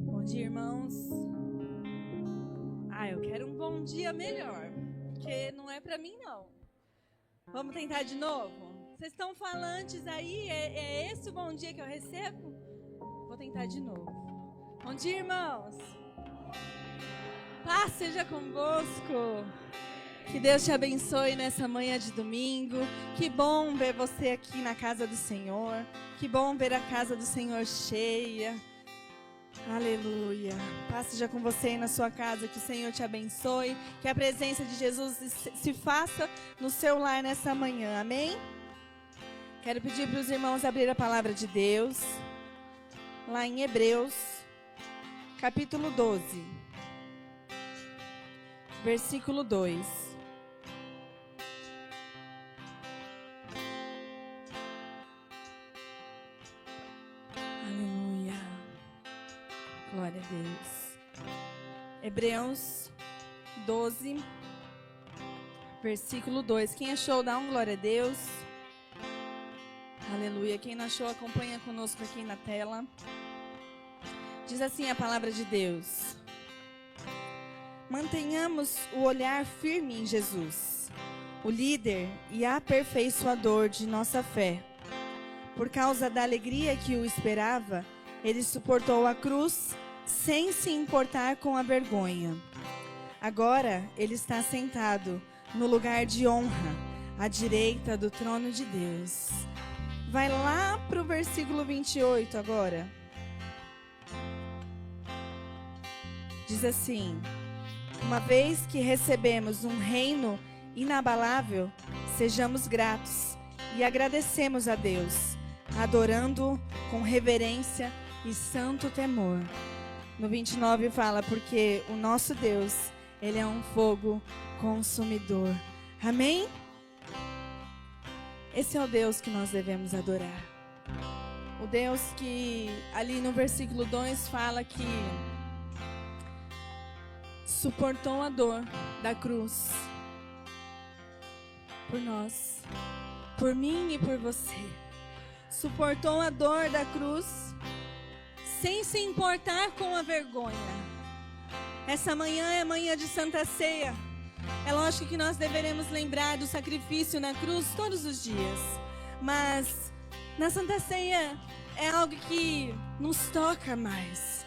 Bom dia, irmãos. Eu quero um bom dia melhor, porque não é pra mim, não. Vamos tentar de novo? Vocês estão falantes aí? É esse o bom dia que eu recebo? Vou tentar de novo. Bom dia, irmãos. Paz seja convosco. Que Deus te abençoe nessa manhã de domingo. Que bom ver você aqui na casa do Senhor. Que bom ver a casa do Senhor cheia. Aleluia. Paz seja com você aí na sua casa, que o Senhor te abençoe, que a presença de Jesus se faça no seu lar nessa manhã, amém? Quero pedir para os irmãos abrir a palavra de Deus, lá em Hebreus, capítulo 12, versículo 2. Glória a Deus. Hebreus 12, versículo 2. Quem achou, dá um glória a Deus. Aleluia. Quem não achou, acompanha conosco aqui na tela. Diz assim a palavra de Deus: mantenhamos o olhar firme em Jesus, o líder e aperfeiçoador de nossa fé. Por causa da alegria que o esperava, ele suportou a cruz sem se importar com a vergonha. Agora ele está sentado no lugar de honra, à direita do trono de Deus. Vai lá para o versículo 28 agora. Diz assim: uma vez que recebemos um reino inabalável, sejamos gratos e agradecemos a Deus, adorando-o com reverência e santo temor. No 29 fala: porque o nosso Deus, ele é um fogo consumidor. Amém? Esse é o Deus que nós devemos adorar. O Deus que ali no versículo 2 fala que suportou a dor da cruz por nós, por mim e por você. Suportou a dor da cruz sem se importar com a vergonha. Essa manhã é manhã de Santa Ceia. É lógico que nós deveremos lembrar do sacrifício na cruz todos os dias. Mas na Santa Ceia é algo que nos toca mais.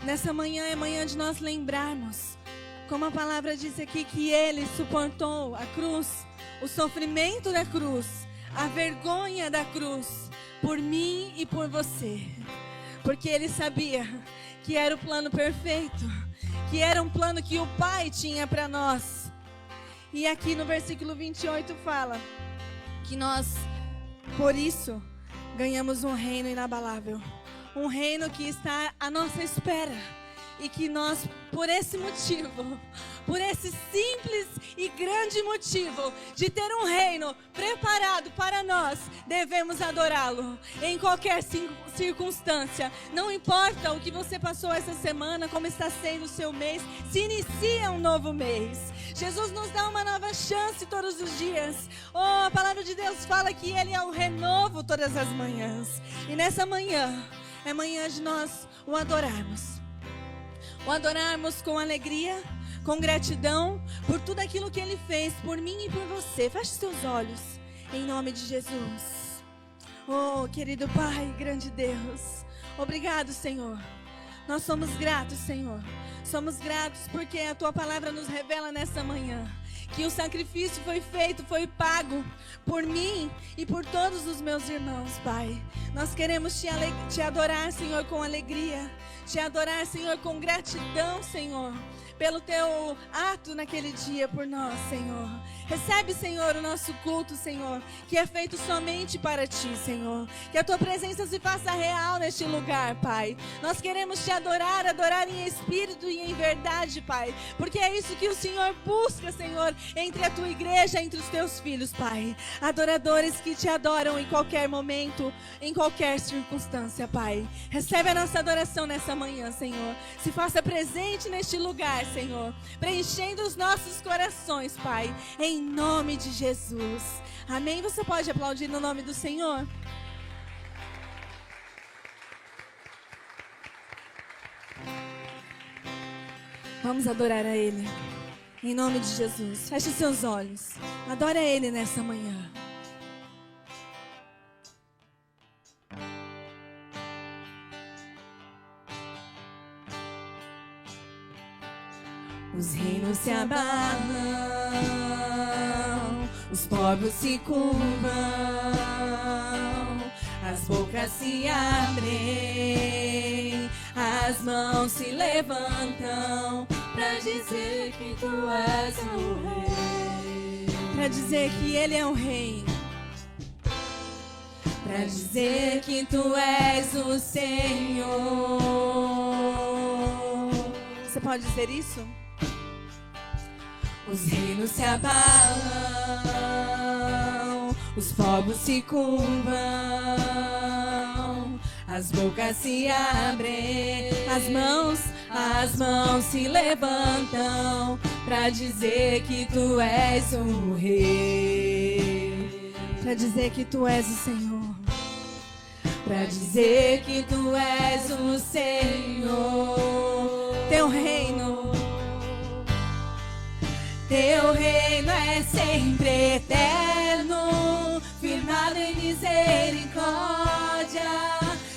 Nessa manhã é manhã de nós lembrarmos, como a palavra diz aqui, que Ele suportou a cruz, o sofrimento da cruz, a vergonha da cruz, por mim e por você. Porque Ele sabia que era o plano perfeito, que era um plano que o Pai tinha para nós. E aqui no versículo 28 fala que nós, por isso, ganhamos um reino inabalável. Um reino que está à nossa espera. E que nós, por esse motivo, por esse simples e grande motivo de ter um reino preparado para nós, devemos adorá-lo em qualquer circunstância. Não importa o que você passou essa semana, como está sendo o seu mês, se inicia um novo mês. Jesus nos dá uma nova chance todos os dias. Oh, a palavra de Deus fala que Ele é o renovo todas as manhãs. E nessa manhã, é manhã de nós o adorarmos. O adorarmos com alegria, com gratidão, por tudo aquilo que Ele fez, por mim e por você. Feche seus olhos, em nome de Jesus. Oh, querido Pai, grande Deus, obrigado, Senhor. Nós somos gratos, Senhor. Somos gratos porque a Tua palavra nos revela nessa manhã que o sacrifício foi feito, foi pago por mim e por todos os meus irmãos, Pai. Nós queremos te adorar, Senhor, com alegria. Te adorar, Senhor, com gratidão, Senhor, pelo Teu ato naquele dia por nós, Senhor. Recebe, Senhor, o nosso culto, Senhor, que é feito somente para Ti, Senhor. Que a Tua presença se faça real neste lugar, Pai. Nós queremos Te adorar, adorar em espírito e em verdade, Pai. Porque é isso que o Senhor busca, Senhor, entre a Tua igreja, entre os Teus filhos, Pai. Adoradores que Te adoram em qualquer momento, em qualquer circunstância, Pai. Recebe a nossa adoração nessa manhã, Senhor. Se faça presente neste lugar, Senhor, preenchendo os nossos corações, Pai, em nome de Jesus. Amém? Você pode aplaudir no nome do Senhor? Vamos adorar a Ele, em nome de Jesus. Feche seus olhos. Adora Ele nessa manhã. Os reinos se abalam, os povos se curvam, as bocas se abrem, as mãos se levantam pra dizer que Tu és o Rei. Pra dizer que Ele é o Rei. Pra dizer que Tu és o Senhor. Você pode dizer isso? Os reinos se abalam, os povos se curvam, as bocas se abrem, as mãos se levantam pra dizer que Tu és o Rei. Pra dizer que Tu és o Senhor. Pra dizer que Tu és o Senhor. Teu reino é sempre eterno, firmado em misericórdia,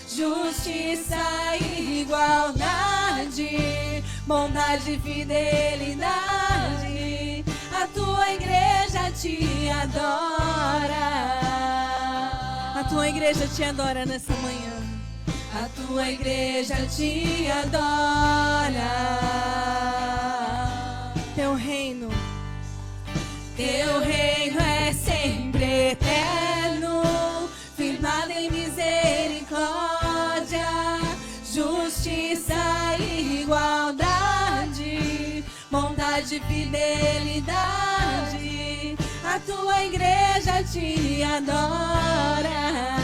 justiça e igualdade, bondade e fidelidade. A Tua igreja Te adora. A Tua igreja Te adora nessa manhã. A Tua igreja Te adora. Teu reino é sempre eterno, firmado em misericórdia, justiça e igualdade, bondade e fidelidade. A Tua igreja Te adora.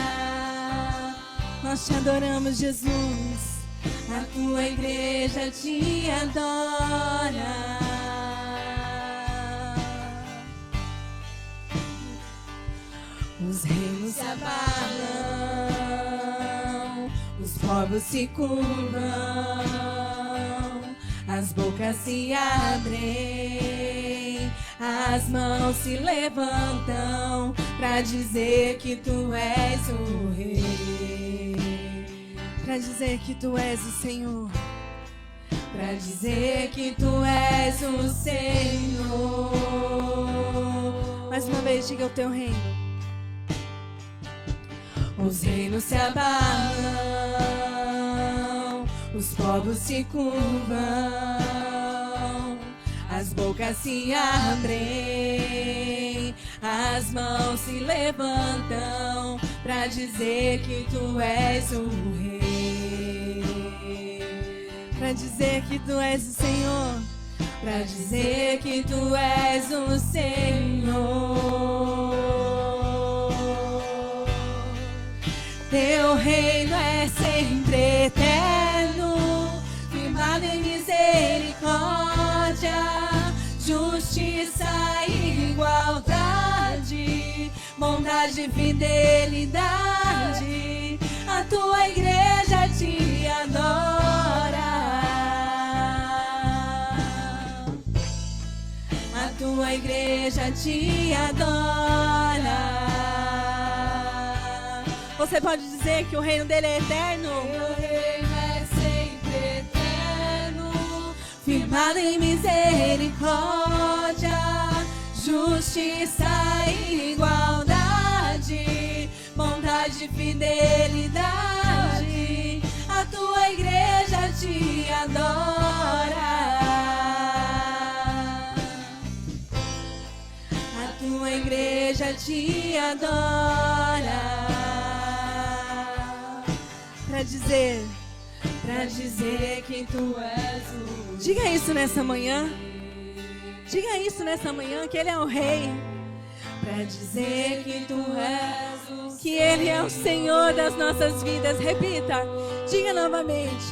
Nós Te adoramos, Jesus. A Tua igreja Te adora. povos se curvam, as bocas se abrem, as mãos se levantam pra dizer que tu és o Rei, pra dizer que tu és o Senhor, pra dizer que tu és o Senhor. Mais uma vez, diga o teu reino. Os reinos se abalam, os povos se curvam, as bocas se abrem, as mãos se levantam pra dizer que tu és o Rei, pra dizer que tu és o Senhor, pra dizer que tu és o Senhor. Teu reino é sempre eterno, firmado em misericórdia, justiça e igualdade, bondade e fidelidade. A tua igreja te adora, a tua igreja te adora. Você pode dizer que o reino dele é eterno? O reino é sempre eterno, firmado em misericórdia, justiça e igualdade, bondade e fidelidade. A tua igreja te adora, a tua igreja te adora. Pra dizer que tu és o... Diga isso nessa manhã. Diga isso nessa manhã, que ele é o Rei. Pra dizer que tu és o... Que ele é o Senhor das nossas vidas. Repita, diga novamente.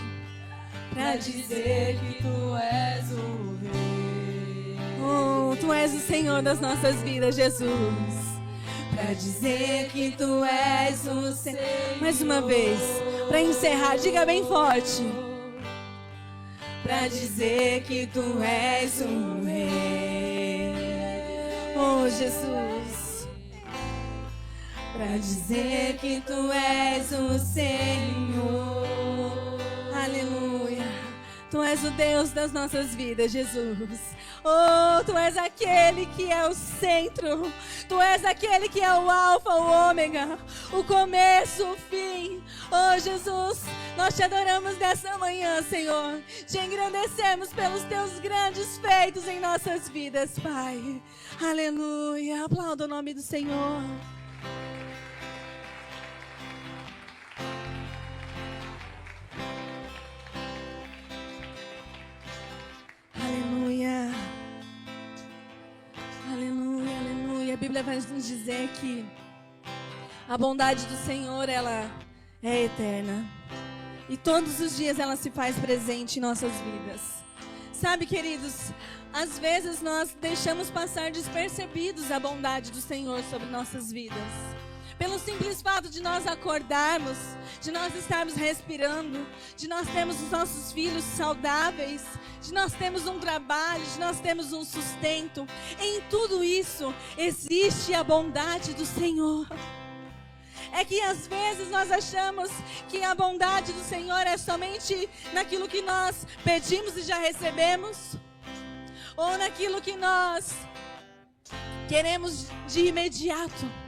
Pra dizer que tu és o Rei. Oh, tu és o Senhor das nossas vidas, Jesus. Pra dizer que tu és o Senhor. Mais uma vez, pra encerrar, diga bem forte. Pra dizer que tu és o Rei. Oh, Jesus. Pra dizer que tu és o Senhor. Aleluia. Tu és o Deus das nossas vidas, Jesus. Oh, tu és aquele que é o centro. Tu és aquele que é o alfa, o ômega, o começo, o fim. Oh, Jesus, nós te adoramos nessa manhã, Senhor. Te engrandecemos pelos teus grandes feitos em nossas vidas, Pai. Aleluia. Aplauda o nome do Senhor. Aleluia. Aleluia, aleluia. A Bíblia vai nos dizer que a bondade do Senhor, ela é eterna. E todos os dias ela se faz presente em nossas vidas. Sabe, queridos, às vezes nós deixamos passar despercebidos a bondade do Senhor sobre nossas vidas. Pelo simples fato de nós acordarmos, de nós estarmos respirando, de nós termos os nossos filhos saudáveis, de nós termos um trabalho, de nós termos um sustento. Em tudo isso existe a bondade do Senhor. É que às vezes nós achamos que a bondade do Senhor é somente naquilo que nós pedimos e já recebemos, ou naquilo que nós queremos de imediato,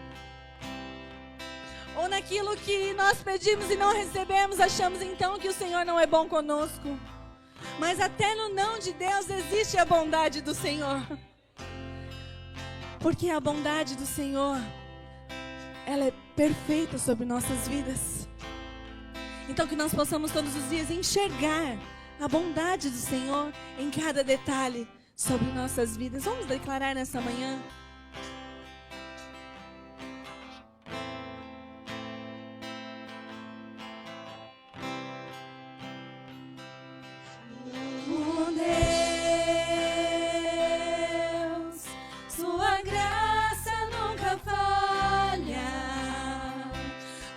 ou naquilo que nós pedimos e não recebemos, achamos então que o Senhor não é bom conosco. Mas até no não de Deus existe a bondade do Senhor. Porque a bondade do Senhor, ela é perfeita sobre nossas vidas. Então que nós possamos todos os dias enxergar a bondade do Senhor em cada detalhe sobre nossas vidas. Vamos declarar nessa manhã.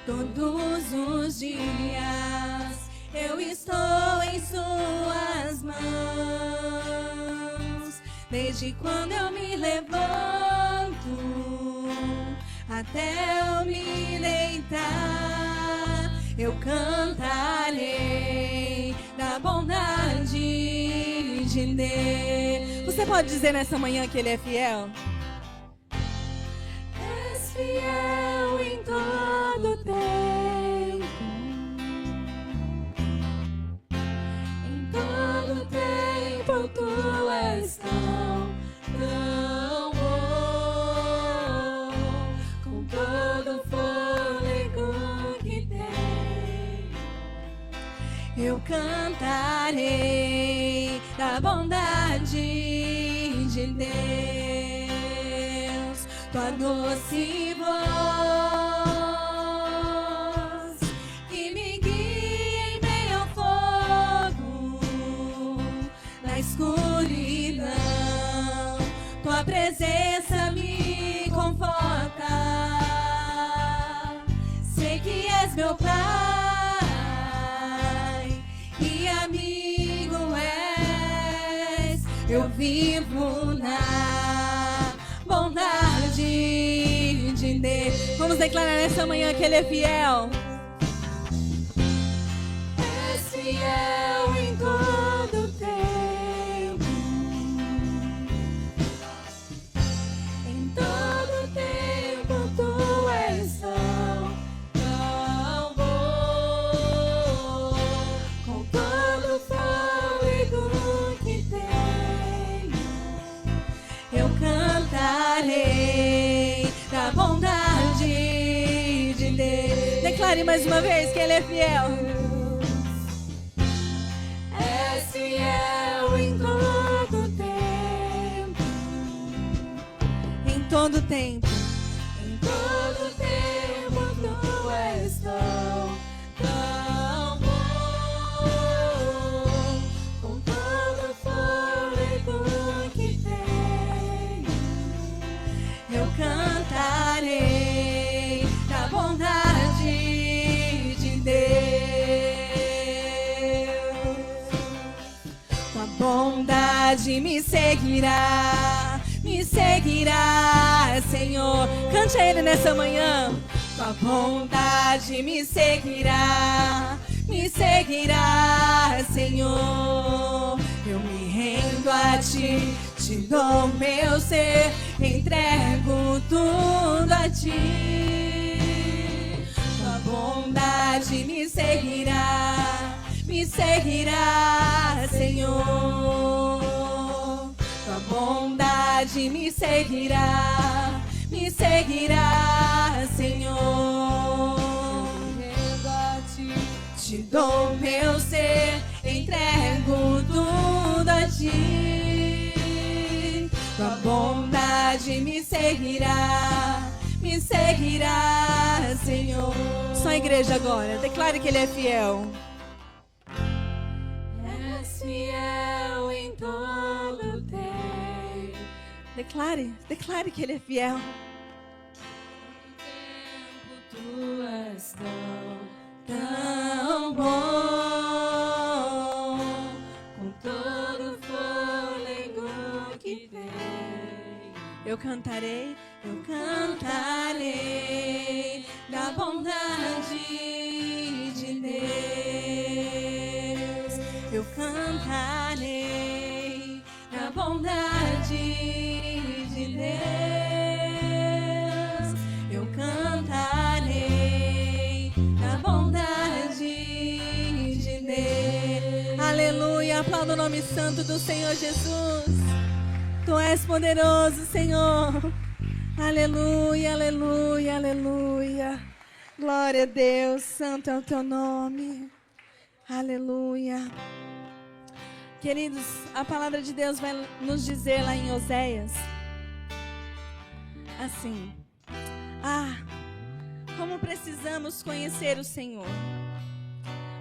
Todos os dias desde quando eu me levanto até eu me deitar, eu cantarei da bondade de Deus. Você pode dizer nessa manhã que Ele é fiel? És fiel em todo tempo, em todo tempo tu és tão bom, com todo fôlego que tem, eu cantarei da bondade de Deus, tua doce voz que me guia em meio ao fogo, na escuridão, tua presença me conforta, sei que és meu Pai e amigo és, eu vivo na bondade de Deus. Vamos declarar nessa manhã que Ele é fiel. És fiel em todo tempo, em todo tempo tu és tão bom, com todo fôlego que tenho, eu cantarei da bondade de Deus. Declare mais uma vez que Ele é fiel. És fiel em todo tempo, em todo tempo, em todo tempo tu és tão bom, com todo fôlego que tenho, eu cantarei da bondade de Deus. Tua bondade me seguirá, Senhor. Cante a Ele nessa manhã. Tua bondade me seguirá, Senhor. Eu me rendo a Ti, te dou meu ser, entrego tudo a Ti. Tua bondade me seguirá, Senhor. Tua bondade me seguirá, Senhor. Rendo a Ti, te dou meu ser, entrego tudo a Ti. Tua bondade me seguirá, Senhor. Só a igreja agora, declare que Ele é fiel. És fiel em todo tempo. Declare que Ele é fiel. Tu és tão bom, com todo fôlego que tem, eu cantarei da bondade de Deus. Eu cantarei da bondade de Deus. Eu cantarei da bondade de Deus. Aleluia, aplauda o nome santo do Senhor Jesus. Tu és poderoso, Senhor. Aleluia, aleluia, aleluia. Glória a Deus, santo é o teu nome. Aleluia. Queridos, a palavra de Deus vai nos dizer lá em Oséias, assim: como precisamos conhecer o Senhor.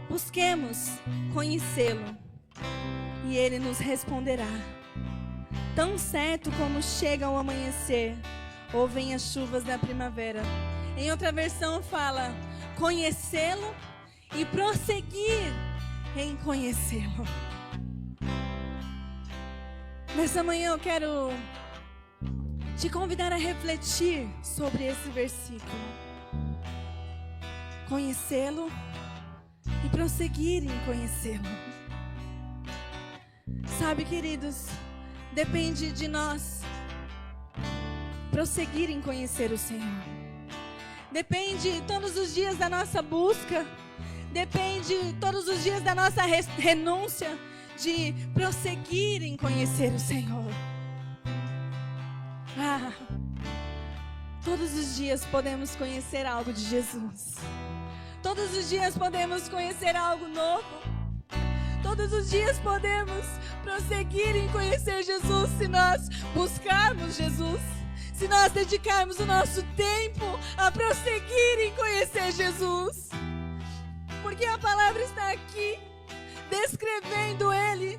Busquemos conhecê-lo e Ele nos responderá. Tão certo como chega o amanhecer ou vem as chuvas da primavera. Em outra versão fala: conhecê-lo e prosseguir em conhecê-lo. Nessa manhã eu quero te convidar a refletir sobre esse versículo. Conhecê-lo e prosseguir em conhecê-lo. Sabe, queridos, depende de nós prosseguir em conhecer o Senhor. Depende todos os dias da nossa busca. Depende todos os dias da nossa renúncia de prosseguir em conhecer o Senhor. Todos os dias podemos conhecer algo de Jesus. Todos os dias podemos conhecer algo novo. Todos os dias podemos prosseguir em conhecer Jesus se nós buscarmos Jesus. Se nós dedicarmos o nosso tempo a prosseguir em conhecer Jesus. Porque a palavra está aqui, descrevendo Ele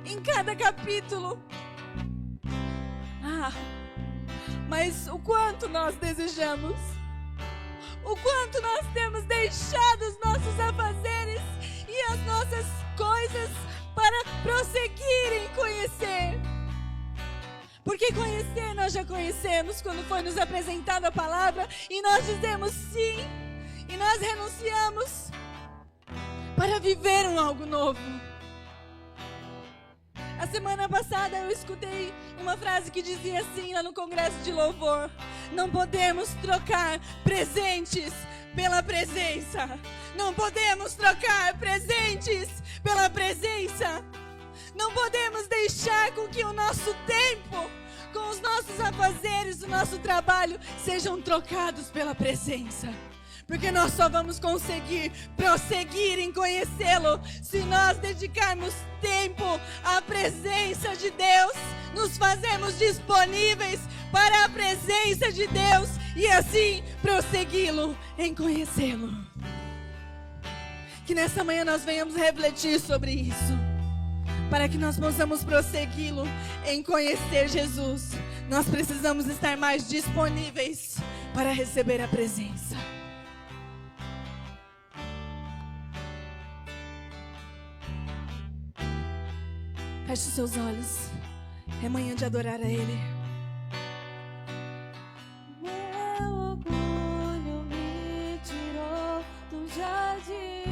em cada capítulo. Mas o quanto nós desejamos, o quanto nós temos deixado os nossos afazeres e as nossas coisas para prosseguir em conhecer. Porque conhecer nós já conhecemos quando foi nos apresentada a palavra e nós dizemos sim e nós renunciamos para viver algo novo. A semana passada eu escutei uma frase que dizia assim lá no Congresso de Louvor: não podemos trocar presentes pela presença. Não podemos trocar presentes pela presença. Não podemos deixar com que o nosso tempo, com os nossos afazeres, o nosso trabalho sejam trocados pela presença. Porque nós só vamos conseguir prosseguir em conhecê-lo se nós dedicarmos tempo à presença de Deus, nos fazemos disponíveis para a presença de Deus e assim prossegui-lo em conhecê-lo. Que nessa manhã nós venhamos refletir sobre isso, para que nós possamos prossegui-lo em conhecer Jesus. Nós precisamos estar mais disponíveis para receber a presença. Feche os seus olhos. É manhã de adorar a Ele. Meu orgulho me tirou do jardim.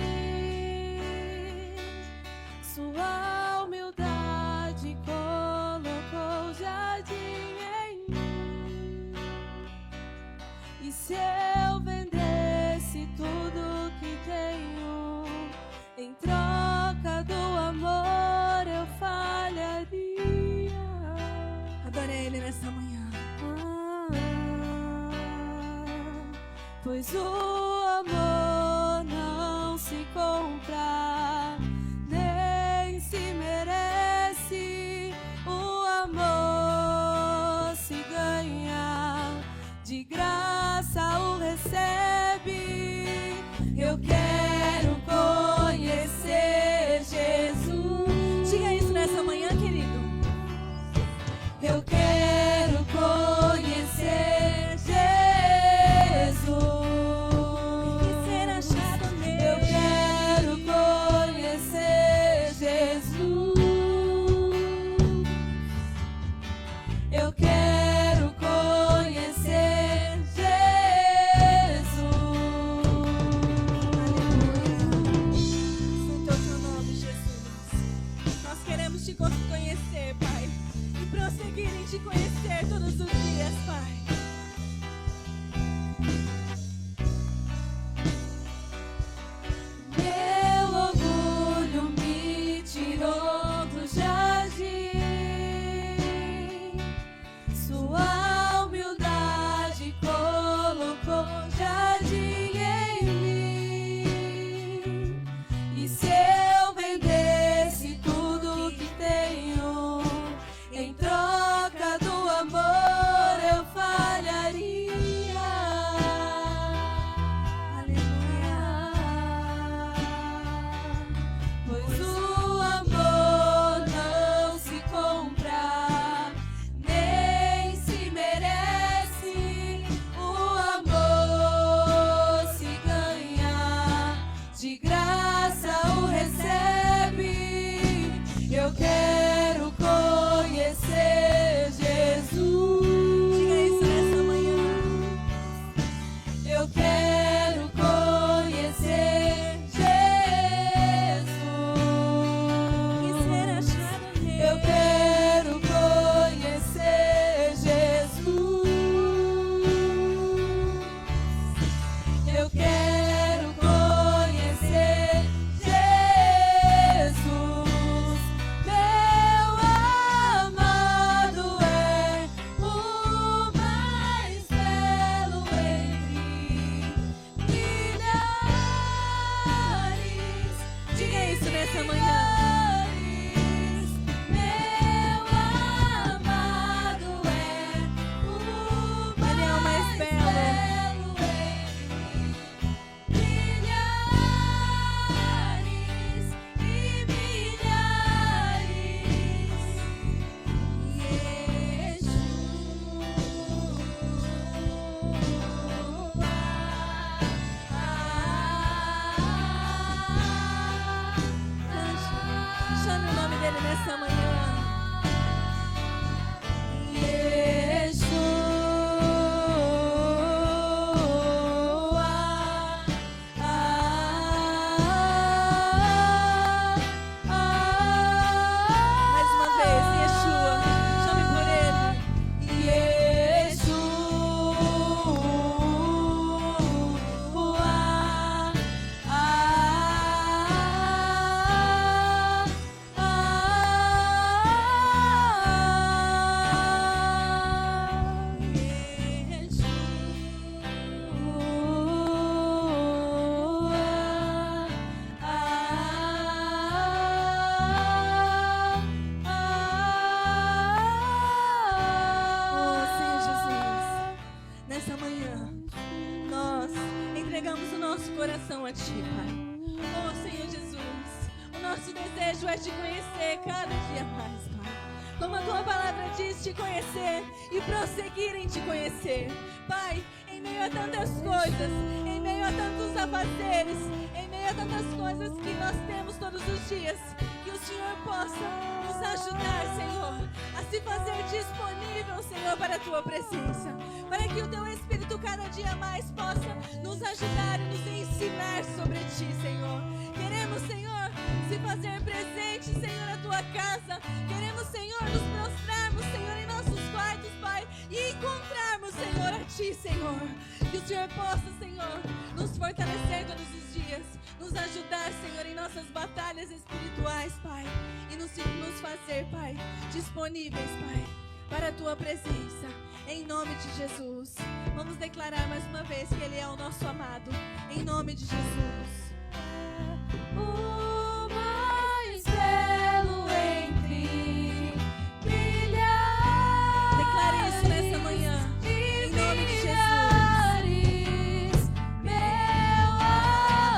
Sua humildade colocou o jardim em mim. E se eu vendesse tudo que tenho em troca do amor, eu falharia. Adore a Ele nessa manhã. Pois o amor não se compra, nem se merece. O amor se ganha, de graça o recebe. Eu quero conhecer Jesus. Diga isso nessa manhã, querido. Eu quero conhecer Jesus. E ser achado nele. Eu quero conhecer Jesus. Eu quero conhecer Jesus. Santo é o teu nome, Jesus. Nós queremos te conhecer, Pai. E prosseguir em te conhecer todos os dias, Pai. Meu orgulho me tirou do jardim. Sua humildade colocou o jardim em mim. E se eu vendesse tudo que tenho em troca do amor, eu faria. te conhecer cada dia mais, Pai. Como a tua palavra diz, te conhecer e prosseguir em te conhecer. Pai, em meio a tantas coisas, em meio a tantos afazeres, em meio a tantas coisas que nós temos todos os dias, que o Senhor possa nos ajudar, Senhor, a se fazer disponível, Senhor, para a tua presença, para que o teu Espírito cada dia mais possa nos ajudar e nos ensinar sobre ti, Senhor. Queremos, Senhor, se fazer presente, Senhor, na tua casa. Queremos, Senhor, nos prostrarmos, Senhor, em nossos quartos, Pai, e encontrarmos, Senhor, a ti, Senhor. Que o Senhor possa, Senhor, nos fortalecer todos os dias, nos ajudar, Senhor, em nossas batalhas espirituais, Pai, e nos fazer, Pai, disponíveis, Pai, para a tua presença, em nome de Jesus. Vamos declarar mais uma vez que Ele é o nosso amado, em nome de Jesus. O mais belo entre milhares. Declare isso nessa manhã, em nome de Jesus. Meu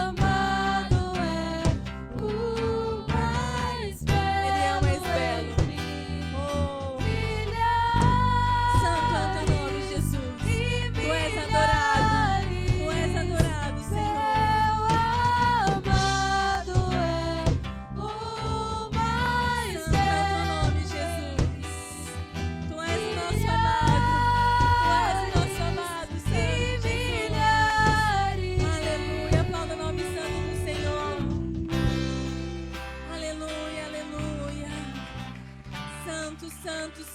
amado é o mais belo. Ele é o mais belo. Oh, santo é o teu nome, Jesus. Tu és adorado. Tu és adorado, Senhor.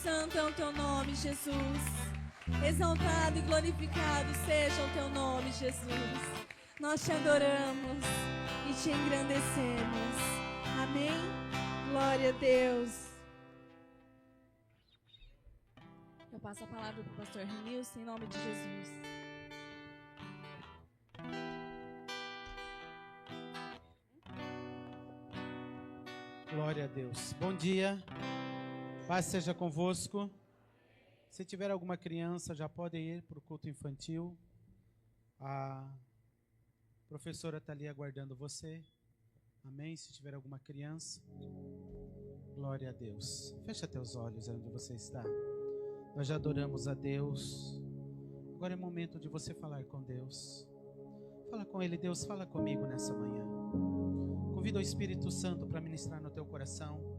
Santo é o teu nome, Jesus. Exaltado e glorificado seja o teu nome, Jesus. Nós te adoramos e te engrandecemos. Amém? Glória a Deus. Eu passo a palavra para o pastor Renilson, em nome de Jesus. Glória a Deus. Bom dia. Paz seja convosco. Se tiver alguma criança, já podem ir para o culto infantil. A professora está ali aguardando você. Amém? Se tiver alguma criança. Glória a Deus. Fecha teus olhos onde você está. Nós já adoramos a Deus. Agora é momento de você falar com Deus. Fala com Ele. Deus, fala comigo nessa manhã. Convida o Espírito Santo para ministrar no teu coração.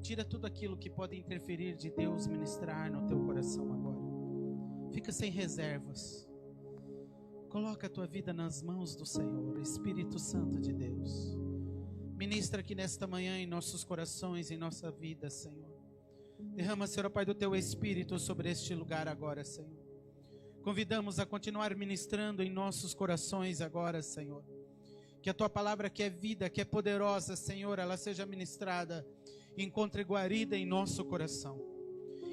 Tira tudo aquilo que pode interferir de Deus ministrar no teu coração agora. Fica sem reservas. Coloca a tua vida nas mãos do Senhor, Espírito Santo de Deus. Ministra aqui nesta manhã em nossos corações, em nossa vida, Senhor. Derrama, Senhor, Pai, do teu Espírito sobre este lugar agora, Senhor. Convidamos a continuar ministrando em nossos corações agora, Senhor. Que a tua palavra que é vida, que é poderosa, Senhor, ela seja ministrada, encontre guarida em nosso coração.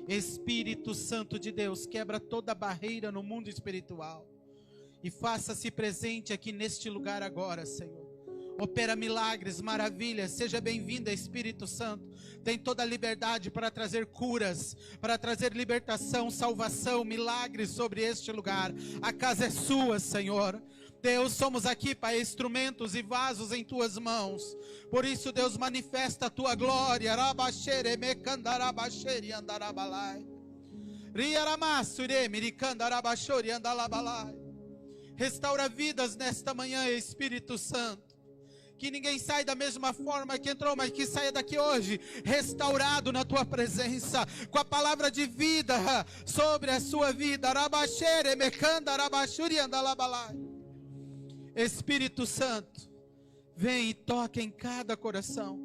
Espírito Santo de Deus, quebra toda barreira no mundo espiritual e faça-se presente aqui neste lugar agora, Senhor. Opera milagres, maravilhas. Seja bem-vindo, Espírito Santo. Tem toda a liberdade para trazer curas, para trazer libertação, salvação, milagres sobre este lugar. A casa é sua, Senhor. Deus, somos aqui, Pai, instrumentos e vasos em tuas mãos. Por isso, Deus, manifesta a tua glória. Restaura vidas nesta manhã, Espírito Santo. Que ninguém saia da mesma forma que entrou, mas que saia daqui hoje restaurado na tua presença, com a palavra de vida sobre a sua vida. Espírito Santo, vem e toca em cada coração.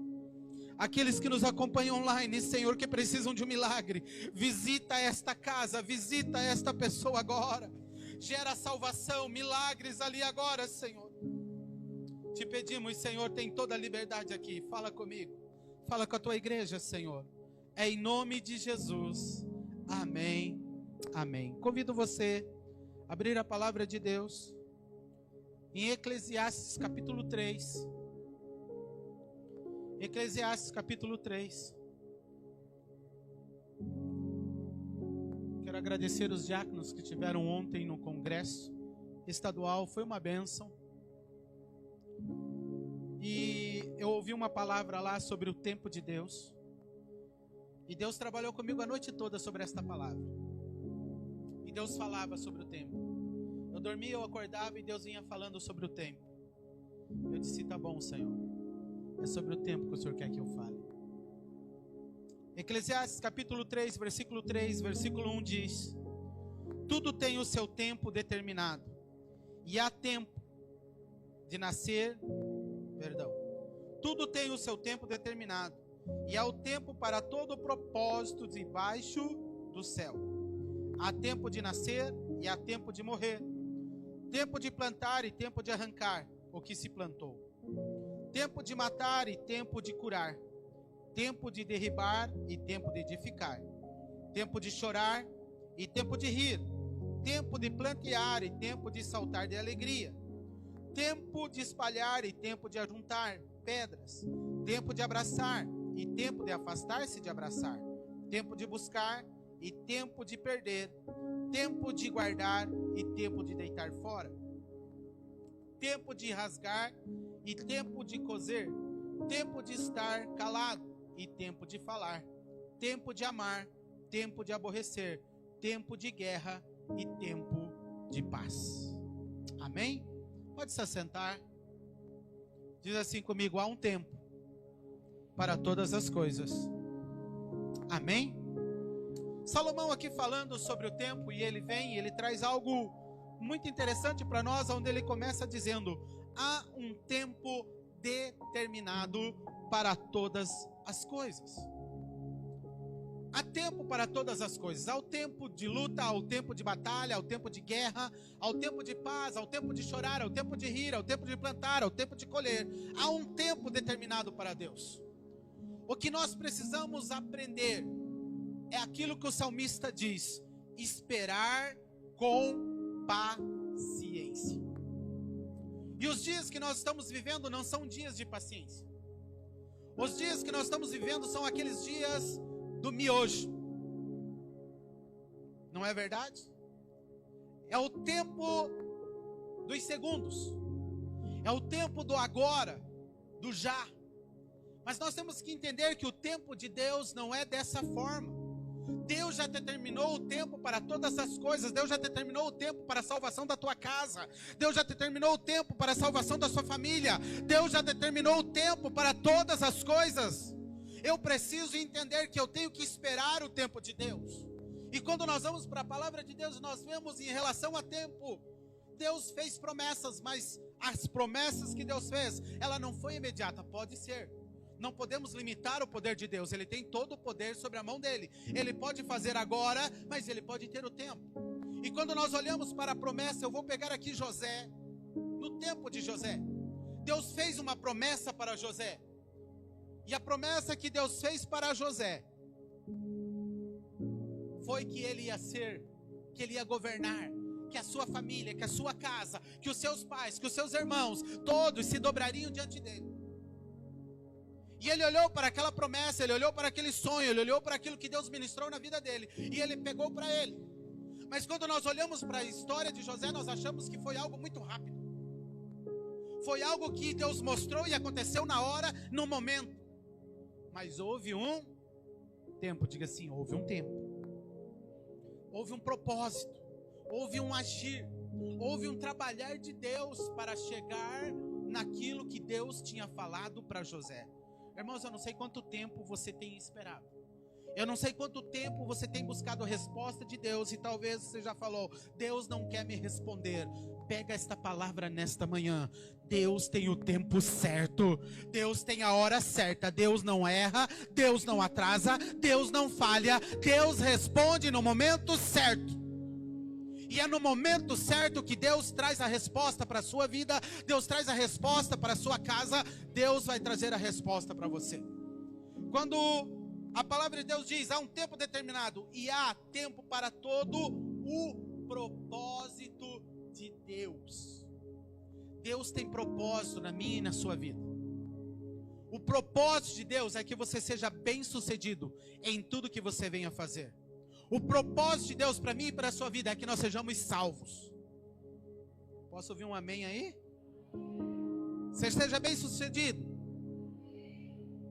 Aqueles que nos acompanham online, Senhor, que precisam de um milagre, visita esta casa, visita esta pessoa agora. Gera salvação, milagres ali agora, Senhor. Te pedimos, Senhor, tem toda a liberdade aqui. Fala comigo, fala com a tua igreja, Senhor. É em nome de Jesus. Amém, amém. Convido você a abrir a palavra de Deus em Eclesiastes capítulo 3. Eclesiastes capítulo 3. Quero agradecer os diáconos que tiveram ontem no congresso estadual. Foi uma bênção. E eu ouvi uma palavra lá sobre o tempo de Deus. E Deus trabalhou comigo a noite toda sobre esta palavra. E Deus falava sobre o tempo. Eu dormia, eu acordava e Deus vinha falando sobre o tempo. Eu disse, tá bom, Senhor. É sobre o tempo que o Senhor quer que eu fale. Eclesiastes capítulo 3, versículo 3, versículo 1 diz: tudo tem o seu tempo determinado. E há tempo de nascer, tudo tem o seu tempo determinado. E há o tempo para todo o propósito debaixo do céu. Há tempo de nascer e há tempo de morrer. Tempo de plantar e tempo de arrancar o que se plantou. Tempo de matar e tempo de curar. Tempo de derribar e tempo de edificar. Tempo de chorar e tempo de rir. Tempo de plantear e tempo de saltar de alegria. Tempo de espalhar e tempo de ajuntar pedras. Tempo de abraçar e tempo de afastar-se de abraçar. Tempo de buscar e tempo de perder. Tempo de guardar e tempo de deitar fora. Tempo de rasgar e tempo de coser. Tempo de estar calado e tempo de falar. Tempo de amar, tempo de aborrecer. Tempo de guerra e tempo de paz. Amém? Pode se assentar. Diz assim comigo: há um tempo para todas as coisas. Amém? Salomão aqui falando sobre o tempo, e ele vem e ele traz algo muito interessante para nós, onde ele começa dizendo: há um tempo determinado para todas as coisas. Há tempo para todas as coisas. Há o tempo de luta, há o tempo de batalha, há o tempo de guerra, há o tempo de paz, há o tempo de chorar, há o tempo de rir, há o tempo de plantar, há o tempo de colher. Há um tempo determinado para Deus. O que nós precisamos aprender é aquilo que o salmista diz: esperar com paciência. E os dias que nós estamos vivendo não são dias de paciência. Os dias que nós estamos vivendo são aqueles dias do miojo. Não é verdade? É o tempo dos segundos. É o tempo do agora, do já. Mas nós temos que entender que o tempo de Deus não é dessa forma. Deus já determinou o tempo para todas as coisas. Deus já determinou o tempo para a salvação da tua casa. Deus já determinou o tempo para a salvação da sua família. Deus já determinou o tempo para todas as coisas. Eu preciso entender que eu tenho que esperar o tempo de Deus. E quando nós vamos para a palavra de Deus, nós vemos em relação a tempo. Deus fez promessas, mas as promessas que Deus fez, ela não foi imediata. Pode ser. Não podemos limitar o poder de Deus. Ele tem todo o poder sobre a mão dele. Ele pode fazer agora, mas ele pode ter o tempo. E quando nós olhamos para a promessa, eu vou pegar aqui José. No tempo de José, Deus fez uma promessa para José. E a promessa que Deus fez para José foi que ele ia ser, que ele ia governar, que a sua família, que a sua casa, que os seus pais, que os seus irmãos, todos se dobrariam diante dele. E ele olhou para aquela promessa, ele olhou para aquele sonho, ele olhou para aquilo que Deus ministrou na vida dele, e ele pegou para ele. Mas quando nós olhamos para a história de José, nós achamos que foi algo muito rápido. Foi algo que Deus mostrou e aconteceu na hora, no momento. Mas houve um tempo, diga assim, houve um tempo. Houve um propósito, houve um agir, houve um trabalhar de Deus para chegar naquilo que Deus tinha falado para José. Irmãos, eu não sei quanto tempo você tem esperado. Eu não sei quanto tempo você tem buscado a resposta de Deus. E talvez você já falou: Deus não quer me responder. Pega esta palavra nesta manhã. Deus tem o tempo certo. Deus tem a hora certa. Deus não erra. Deus não atrasa. Deus não falha. Deus responde no momento certo. E é no momento certo que Deus traz a resposta para a sua vida. Deus traz a resposta para a sua casa. Deus vai trazer a resposta para você. Quando a palavra de Deus diz: há um tempo determinado e há tempo para todo o propósito de Deus. Deus tem propósito na minha e na sua vida. O propósito de Deus é que você seja bem-sucedido em tudo que você venha fazer. O propósito de Deus para mim e para a sua vida é que nós sejamos salvos. Posso ouvir um amém aí? Você seja bem-sucedido.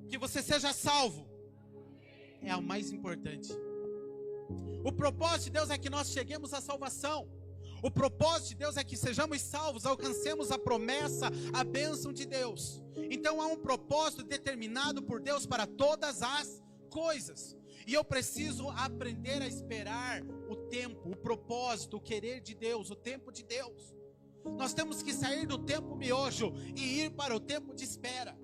Que você seja salvo é o mais importante. O propósito de Deus é que nós cheguemos à salvação. O propósito de Deus é que sejamos salvos, alcancemos a promessa, a bênção de Deus. Então há um propósito determinado por Deus para todas as coisas. E eu preciso aprender a esperar o tempo, o propósito, o querer de Deus, o tempo de Deus. Nós temos que sair do tempo miojo e ir para o tempo de espera.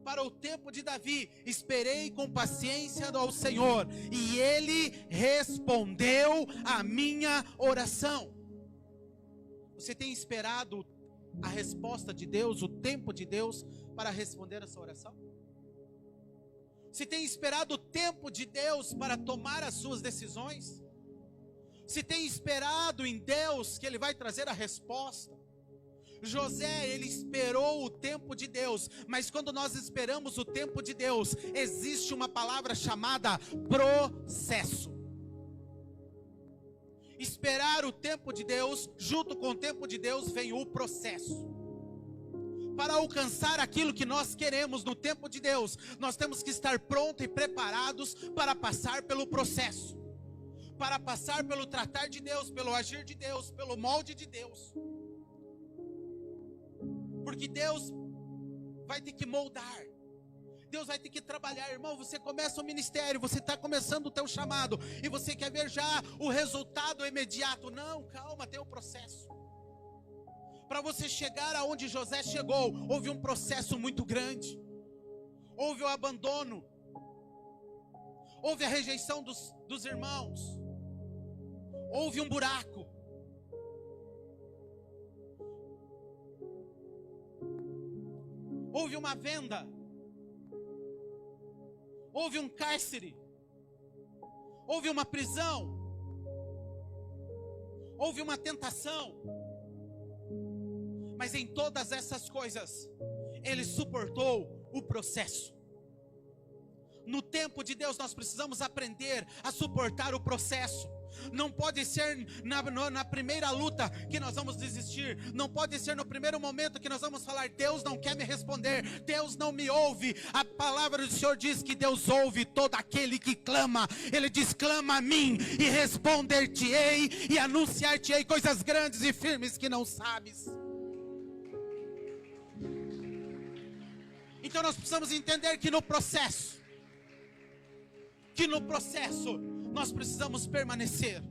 Para o tempo de Davi, esperei com paciência ao Senhor, e Ele respondeu a minha oração. Você tem esperado a resposta de Deus, o tempo de Deus, para responder essa oração? Você tem esperado o tempo de Deus para tomar as suas decisões? Você tem esperado em Deus que Ele vai trazer a resposta? José, ele esperou o tempo de Deus, mas quando nós esperamos o tempo de Deus, existe uma palavra chamada processo. Esperar o tempo de Deus, junto com o tempo de Deus vem o processo. Para alcançar aquilo que nós queremos no tempo de Deus, nós temos que estar prontos e preparados para passar pelo processo, para passar pelo tratar de Deus, pelo agir de Deus, pelo molde de Deus. Porque Deus vai ter que moldar, Deus vai ter que trabalhar. Irmão, você começa o ministério, você está começando o teu chamado, e você quer ver já o resultado imediato. Não, calma, tem um processo. Para você chegar aonde José chegou, houve um processo muito grande. Houve o abandono, houve a rejeição dos irmãos, houve um buraco. Houve uma venda, houve um cárcere, houve uma prisão, houve uma tentação, mas em todas essas coisas, ele suportou o processo. No tempo de Deus nós precisamos aprender a suportar o processo. Não pode ser na primeira luta que nós vamos desistir. Não pode ser no primeiro momento que nós vamos falar: Deus não quer me responder, Deus não me ouve. A palavra do Senhor diz que Deus ouve todo aquele que clama. Ele diz: clama a mim e responder-te-ei e anunciar-te-ei coisas grandes e firmes que não sabes. Então nós precisamos entender que no processo nós precisamos permanecer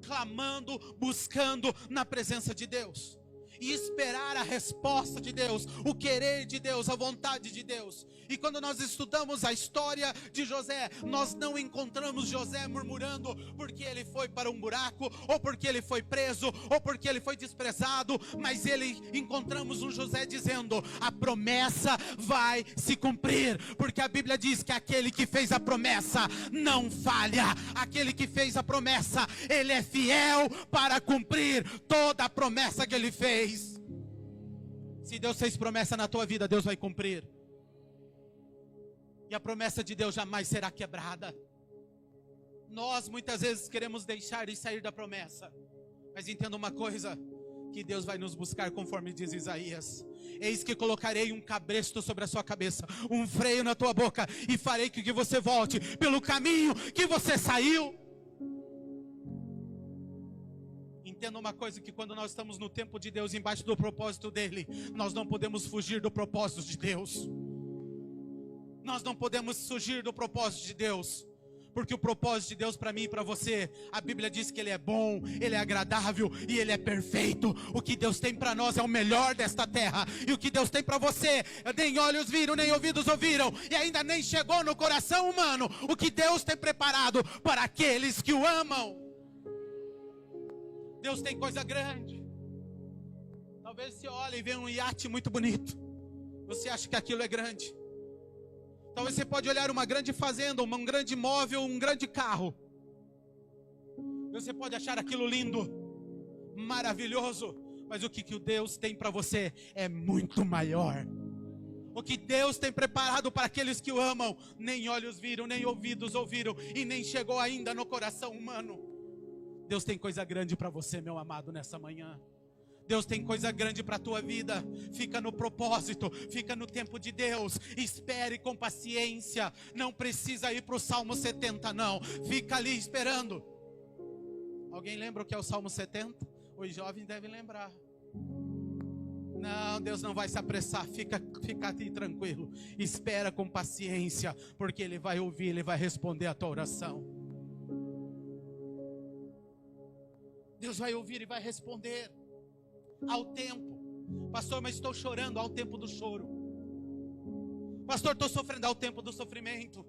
clamando, buscando na presença de Deus e esperar a resposta de Deus, o querer de Deus, a vontade de Deus. E quando nós estudamos a história de José, nós não encontramos José murmurando porque ele foi para um buraco, ou porque ele foi preso, ou porque ele foi desprezado, mas encontramos um José dizendo: a promessa vai se cumprir, porque a Bíblia diz que aquele que fez a promessa não falha. Aquele que fez a promessa, ele é fiel para cumprir toda a promessa que ele fez. Se Deus fez promessa na tua vida, Deus vai cumprir. E a promessa de Deus jamais será quebrada. Nós muitas vezes queremos deixar e sair da promessa, mas entenda uma coisa, que Deus vai nos buscar, conforme diz Isaías: eis que colocarei um cabresto sobre a sua cabeça, um freio na tua boca, e farei que você volte pelo caminho que você saiu. Entenda uma coisa, que quando nós estamos no tempo de Deus, embaixo do propósito dele, nós não podemos fugir do propósito de Deus. Nós não podemos fugir do propósito de Deus, porque o propósito de Deus para mim e para você, a Bíblia diz que ele é bom, ele é agradável e ele é perfeito. O que Deus tem para nós é o melhor desta terra, e o que Deus tem para você, nem olhos viram, nem ouvidos ouviram, e ainda nem chegou no coração humano o que Deus tem preparado para aqueles que o amam. Deus tem coisa grande. Talvez você olhe e veja um iate muito bonito, você acha que aquilo é grande. Talvez você pode olhar uma grande fazenda, um grande imóvel, um grande carro. Você pode achar aquilo lindo, maravilhoso, mas o que Deus tem para você é muito maior. O que Deus tem preparado para aqueles que o amam, nem olhos viram, nem ouvidos ouviram, e nem chegou ainda no coração humano. Deus tem coisa grande para você, meu amado, nessa manhã. Deus tem coisa grande para a tua vida. Fica no propósito, fica no tempo de Deus. Espere com paciência. Não precisa ir para o Salmo 70 não. Fica ali esperando. Alguém lembra o que é o Salmo 70? Os jovens devem lembrar. Não, Deus não vai se apressar. Fica aí tranquilo. Espera com paciência, porque Ele vai ouvir, Ele vai responder a tua oração. Deus vai ouvir e vai responder ao tempo. Pastor, mas estou chorando. Ao tempo do choro. Pastor, estou sofrendo. Ao tempo do sofrimento.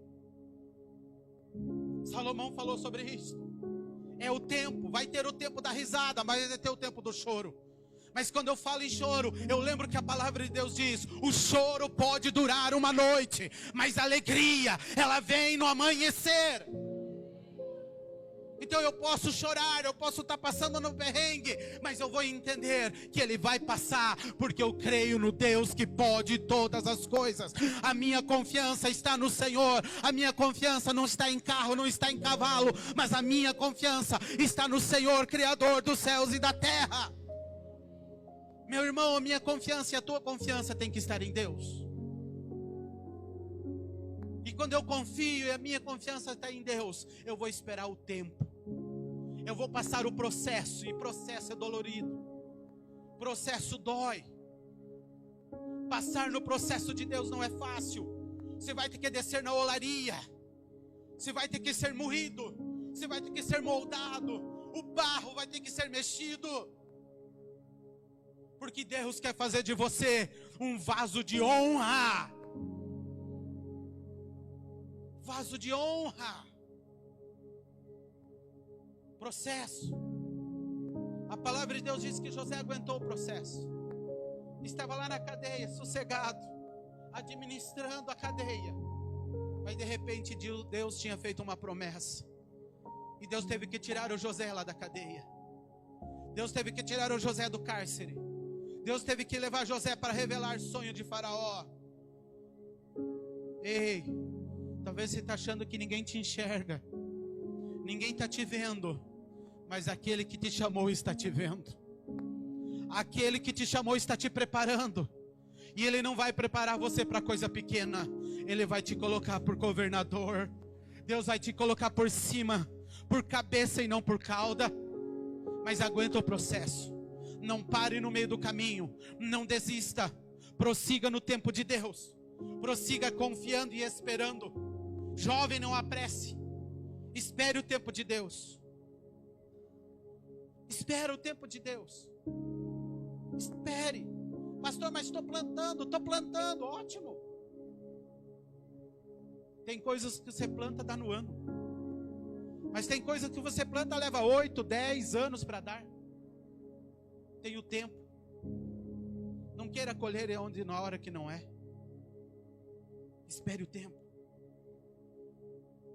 Salomão falou sobre isso. É o tempo. Vai ter o tempo da risada, mas vai ter o tempo do choro. Mas quando eu falo em choro, eu lembro que a palavra de Deus diz: o choro pode durar uma noite, mas a alegria, ela vem no amanhecer. Então eu posso chorar, eu posso estar passando no perrengue, mas eu vou entender que Ele vai passar, porque eu creio no Deus que pode todas as coisas. A minha confiança está no Senhor. A minha confiança não está em carro, não está em cavalo, mas a minha confiança está no Senhor, Criador dos céus e da terra. Meu irmão, a minha confiança e a tua confiança tem que estar em Deus. E quando eu confio e a minha confiança está em Deus, eu vou esperar o tempo. Eu vou passar o processo, e processo é dolorido. Processo dói. Passar no processo de Deus não é fácil. Você vai ter que descer na olaria. Você vai ter que ser moído. Você vai ter que ser moldado. O barro vai ter que ser mexido. Porque Deus quer fazer de você um vaso de honra. Vaso de honra. Processo. A palavra de Deus diz que José aguentou o processo. Estava lá na cadeia, sossegado, administrando a cadeia. Mas de repente Deus tinha feito uma promessa. E Deus teve que tirar o José lá da cadeia. Deus teve que tirar o José do cárcere. Deus teve que levar José para revelar o sonho de Faraó. Ei, talvez você está achando que ninguém te enxerga. Ninguém está te vendo. Mas aquele que te chamou está te vendo. Aquele que te chamou está te preparando. E Ele não vai preparar você para coisa pequena. Ele vai te colocar por governador. Deus vai te colocar por cima, por cabeça e não por cauda. Mas aguenta o processo. Não pare no meio do caminho. Não desista. Prossiga no tempo de Deus. Prossiga confiando e esperando. Jovem, não apresse. Espere o tempo de Deus. Espere o tempo de Deus. Espere. Pastor, mas estou plantando. Ótimo. Tem coisas que você planta, dá no ano. Mas tem coisas que você planta, leva 8, 10 anos para dar. Tem o tempo. Não queira colher onde na hora que não é. Espere o tempo.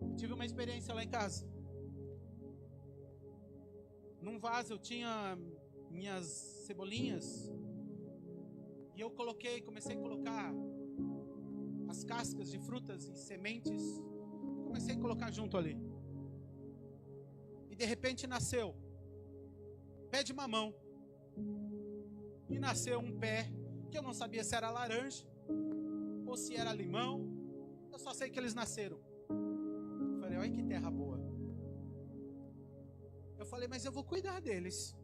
Eu tive uma experiência lá em casa. Num vaso eu tinha minhas cebolinhas. E eu comecei a colocar as cascas de frutas e sementes. Comecei a colocar junto ali. E de repente nasceu pé de mamão. E nasceu um pé que eu não sabia se era laranja ou se era limão. Eu só sei que eles nasceram. Eu falei, olha que terra boa. Eu falei, mas eu vou cuidar deles.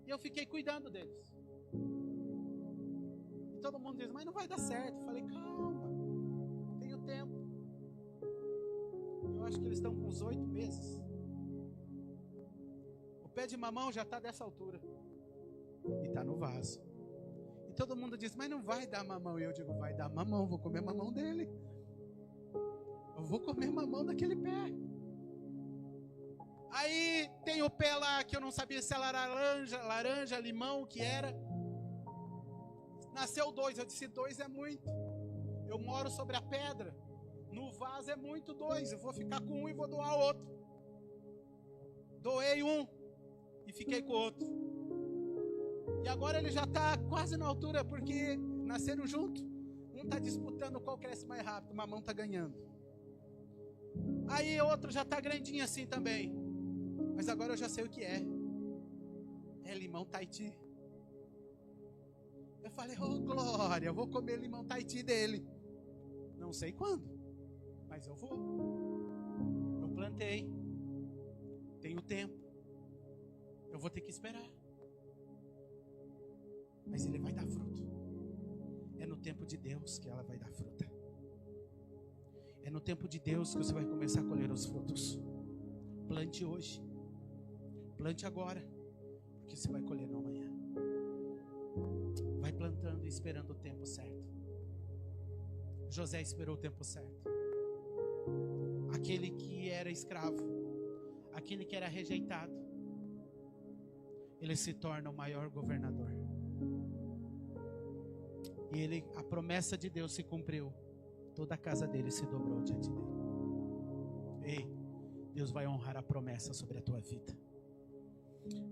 E eu fiquei cuidando deles. E todo mundo diz, mas não vai dar certo. Eu falei, calma, tenho tempo. Eu acho que eles estão com uns 8 meses. O pé de mamão já está dessa altura. E está no vaso. E todo mundo diz, mas não vai dar mamão. E eu digo, vai dar mamão, vou comer mamão dele. Eu vou comer mamão daquele pé. Aí tem o pé lá que eu não sabia se era laranja, limão, o que era. Nasceu 2, eu disse 2 é muito. Eu moro sobre a pedra. No vaso é muito 2, eu vou ficar com um e vou doar o outro. Doei um e fiquei com o outro. E agora ele já está quase na altura, porque nasceram junto. Um está disputando qual cresce mais rápido, o mamão está ganhando. Aí o outro já está grandinho assim também. Mas agora eu já sei o que é. É limão Tahiti. Eu falei, oh glória, eu vou comer limão Tahiti dele. Não sei quando, mas eu vou. Eu plantei. Tenho tempo. Eu vou ter que esperar. Mas ele vai dar fruto. É no tempo de Deus que ela vai dar fruta. É no tempo de Deus que você vai começar a colher os frutos. Plante hoje. Plante agora. Porque você vai colher no amanhã. Vai plantando e esperando o tempo certo. José esperou o tempo certo. Aquele que era escravo, aquele que era rejeitado, ele se torna o maior governador. E a promessa de Deus se cumpriu. Toda a casa dele se dobrou diante dele. Ei, Deus vai honrar a promessa sobre a tua vida.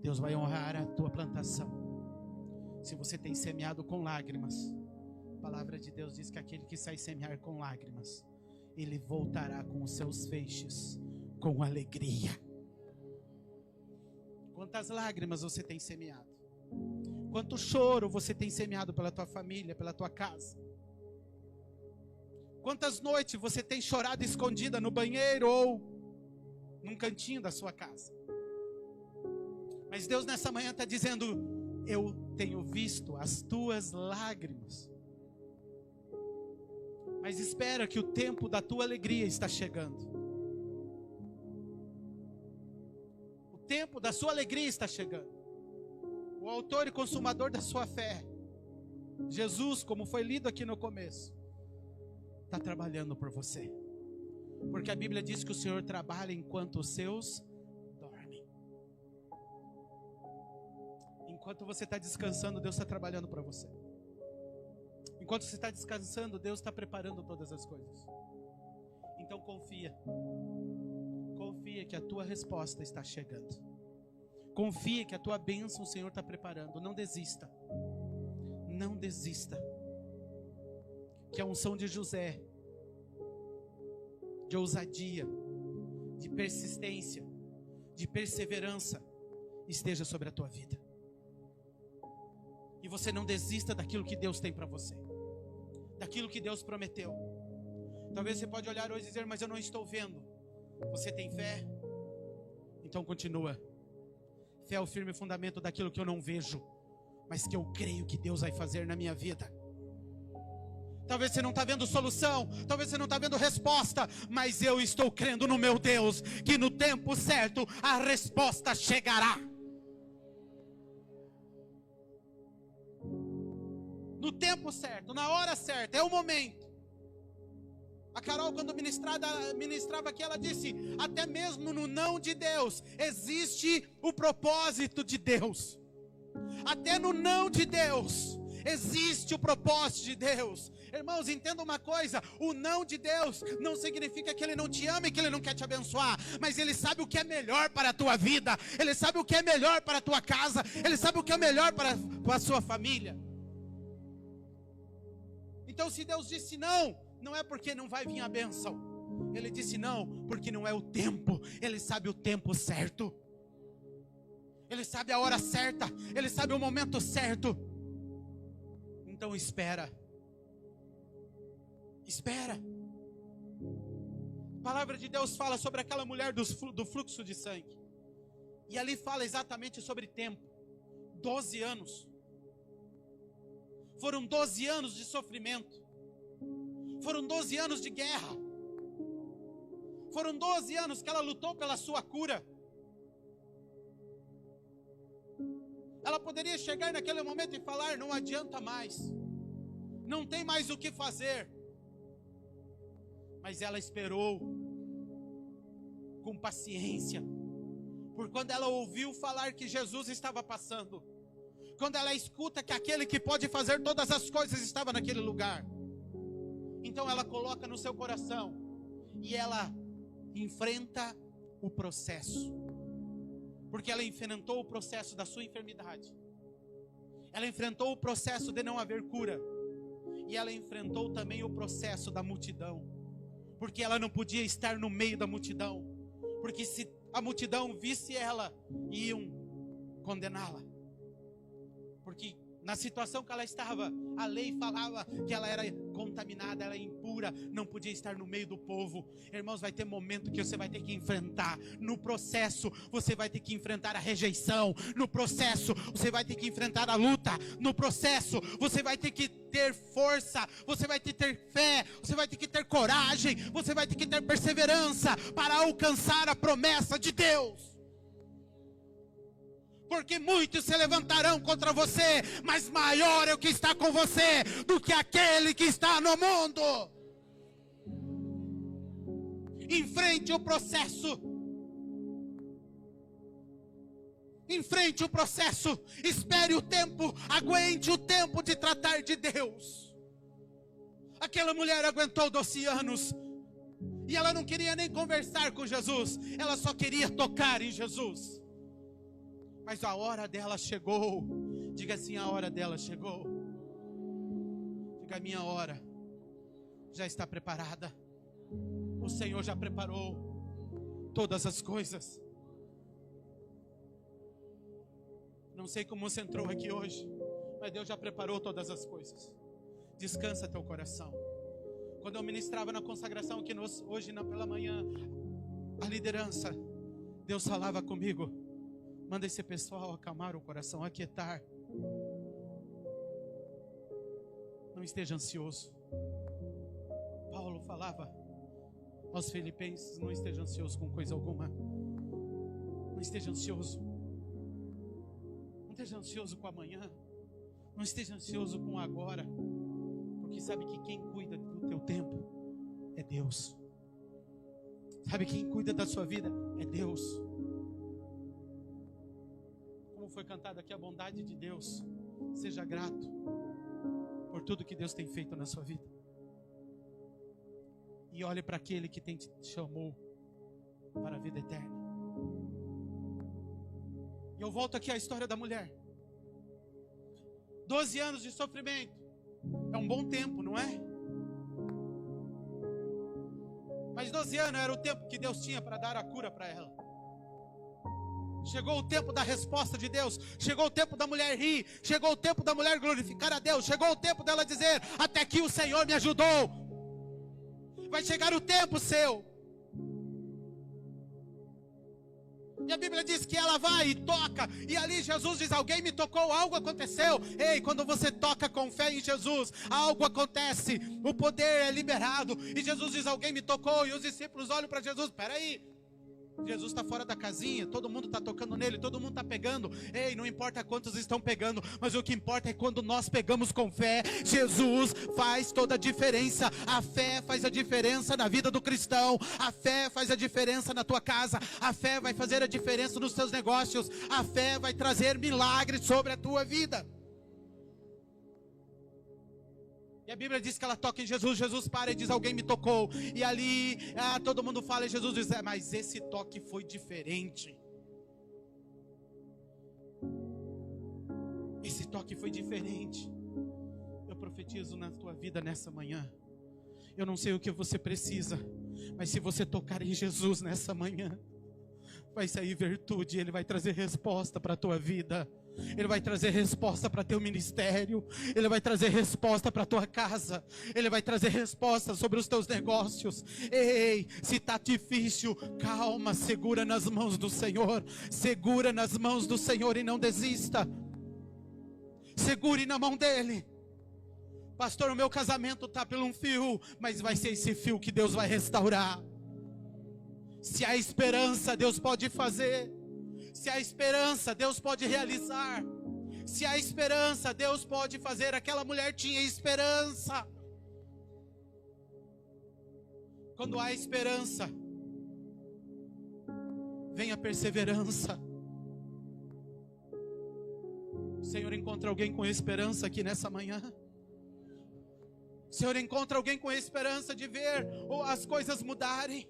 Deus vai honrar a tua plantação. Se você tem semeado com lágrimas, a palavra de Deus diz que aquele que sai semear com lágrimas, ele voltará com os seus feixes com alegria. Quantas lágrimas você tem semeado? Quanto choro você tem semeado pela tua família, pela tua casa? Quantas noites você tem chorado escondida no banheiro ou num cantinho da sua casa? Mas Deus nessa manhã está dizendo, eu tenho visto as tuas lágrimas. Mas espera que o tempo da tua alegria está chegando. O tempo da sua alegria está chegando. O autor e consumador da sua fé, Jesus, como foi lido aqui no começo, está trabalhando por você. Porque a Bíblia diz que o Senhor trabalha enquanto os seus dormem. Enquanto você está descansando, Deus está trabalhando para você. Enquanto você está descansando, Deus está preparando todas as coisas. Então confia. Confia que a tua resposta está chegando. Confia que a tua bênção o Senhor está preparando. Não desista. Não desista. Que a unção de José, de ousadia, de persistência, de perseverança, esteja sobre a tua vida. E você não desista daquilo que Deus tem para você, daquilo que Deus prometeu. Talvez você pode olhar hoje e dizer, mas eu não estou vendo. Você tem fé? Então continua. Fé é o firme fundamento daquilo que eu não vejo, mas que eu creio que Deus vai fazer na minha vida. Talvez você não está vendo solução, talvez você não está vendo resposta, mas eu estou crendo no meu Deus, que no tempo certo a resposta chegará. No tempo certo, na hora certa, é o momento. A Carol, quando ministrava aqui, ela disse, até mesmo no não de Deus, existe o propósito de Deus. Até no não de Deus, existe o propósito de Deus. Irmãos, entenda uma coisa, o não de Deus não significa que Ele não te ama e que Ele não quer te abençoar, mas Ele sabe o que é melhor para a tua vida, Ele sabe o que é melhor para a tua casa, Ele sabe o que é melhor para a sua família. Então se Deus disse não, não é porque não vai vir a bênção. Ele disse não, porque não é o tempo. Ele sabe o tempo certo. Ele sabe a hora certa. Ele sabe o momento certo. Então espera. Espera. A palavra de Deus fala sobre aquela mulher do fluxo de sangue. E ali fala exatamente sobre tempo. 12 anos. Foram 12 anos de sofrimento. Foram 12 anos de guerra. Foram 12 anos que ela lutou pela sua cura. Ela poderia chegar naquele momento e falar, não adianta mais. Não tem mais o que fazer. Mas ela esperou com paciência. Por quando ela ouviu falar que Jesus estava passando. Quando ela escuta que aquele que pode fazer todas as coisas estava naquele lugar. Então ela coloca no seu coração e ela enfrenta o processo. Porque ela enfrentou o processo da sua enfermidade. Ela enfrentou o processo de não haver cura. E ela enfrentou também o processo da multidão. Porque ela não podia estar no meio da multidão. Porque se a multidão visse ela, iam condená-la. Porque Na situação que ela estava, a lei falava que ela era contaminada, ela era impura, não podia estar no meio do povo. Irmãos, vai ter momento que você vai ter que enfrentar. No processo, você vai ter que enfrentar a rejeição. No processo, você vai ter que enfrentar a luta. No processo, você vai ter que ter força, você vai ter que ter fé, você vai ter que ter coragem, você vai ter que ter perseverança para alcançar a promessa de Deus. Porque muitos se levantarão contra você, mas maior é o que está com você do que aquele que está no mundo. Enfrente o processo. Enfrente o processo. Espere o tempo. Aguente o tempo de tratar de Deus. Aquela mulher aguentou 12 anos. E ela não queria nem conversar com Jesus. Ela só queria tocar em Jesus. Mas a hora dela chegou. Diga assim, a hora dela chegou. Diga, a minha hora já está preparada. O Senhor já preparou todas as coisas. Não sei como você entrou aqui hoje, mas Deus já preparou todas as coisas. Descansa teu coração. Quando eu ministrava na consagração aqui hoje pela manhã, a liderança, Deus falava comigo: manda esse pessoal acalmar o coração, aquietar. Não esteja ansioso. Paulo falava aos filipenses: não esteja ansioso com coisa alguma. Não esteja ansioso. Não esteja ansioso com amanhã. Não esteja ansioso com agora. Porque sabe que quem cuida do teu tempo é Deus. Sabe quem cuida da sua vida é Deus. Foi cantado aqui a bondade de Deus. Seja grato por tudo que Deus tem feito na sua vida. E olhe para aquele que te chamou para a vida eterna. E eu volto aqui à história da mulher. 12 anos de sofrimento. É um bom tempo, não é? Mas 12 anos era o tempo que Deus tinha para dar a cura para ela. Chegou o tempo da resposta de Deus. Chegou o tempo da mulher rir. Chegou o tempo da mulher glorificar a Deus. Chegou o tempo dela dizer: até aqui o Senhor me ajudou. Vai chegar o tempo seu. E a Bíblia diz que ela vai e toca. E ali Jesus diz: alguém me tocou, algo aconteceu. Ei, quando você toca com fé em Jesus, algo acontece. O poder é liberado. E Jesus diz: alguém me tocou. E os discípulos olham para Jesus: peraí, Jesus está fora da casinha, todo mundo está tocando nele, todo mundo está pegando. Ei, não importa quantos estão pegando, mas o que importa é quando nós pegamos com fé. Jesus faz toda a diferença. A fé faz a diferença na vida do cristão. A fé faz a diferença na tua casa. A fé vai fazer a diferença nos teus negócios. A fé vai trazer milagres sobre a tua vida. E a Bíblia diz que ela toca em Jesus. Jesus para e diz: alguém me tocou. E ali todo mundo fala e Jesus diz: mas esse toque foi diferente. Esse toque foi diferente. Eu profetizo na tua vida nessa manhã. Eu não sei o que você precisa, mas se você tocar em Jesus nessa manhã, vai sair virtude. Ele vai trazer resposta para a tua vida. Ele vai trazer resposta para teu ministério. Ele vai trazer resposta para tua casa. Ele vai trazer resposta sobre os teus negócios. Ei, se está difícil, calma, segura nas mãos do Senhor. Segura nas mãos do Senhor e não desista. Segure na mão dele. Pastor, o meu casamento está por um fio, mas vai ser esse fio que Deus vai restaurar. Se há esperança, Deus pode fazer. Se há esperança, Deus pode realizar. Se há esperança, Deus pode fazer. Aquela mulher tinha esperança. Quando há esperança, vem a perseverança. O Senhor encontra alguém com esperança aqui nessa manhã. O Senhor encontra alguém com esperança de ver as coisas mudarem.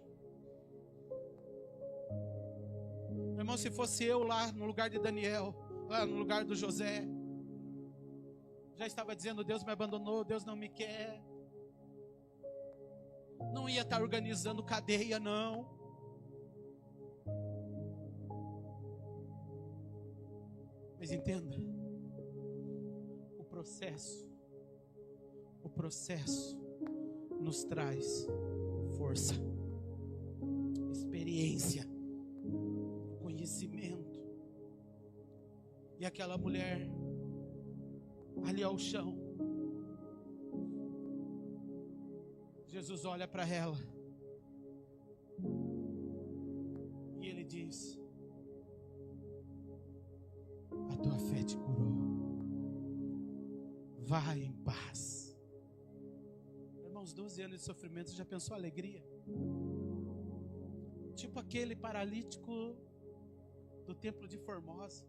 Irmão, se fosse eu lá no lugar de Daniel, lá no lugar do José, já estava dizendo: Deus me abandonou, Deus não me quer. Não ia estar organizando cadeia, não. Mas entenda, o processo nos traz força, experiência, conhecimento. E aquela mulher ali ao chão, Jesus olha para ela e ele diz: a tua fé te curou, vai em paz. Irmãos, 12 anos de sofrimento, você já pensou a alegria? Tipo aquele paralítico do templo de Formosa.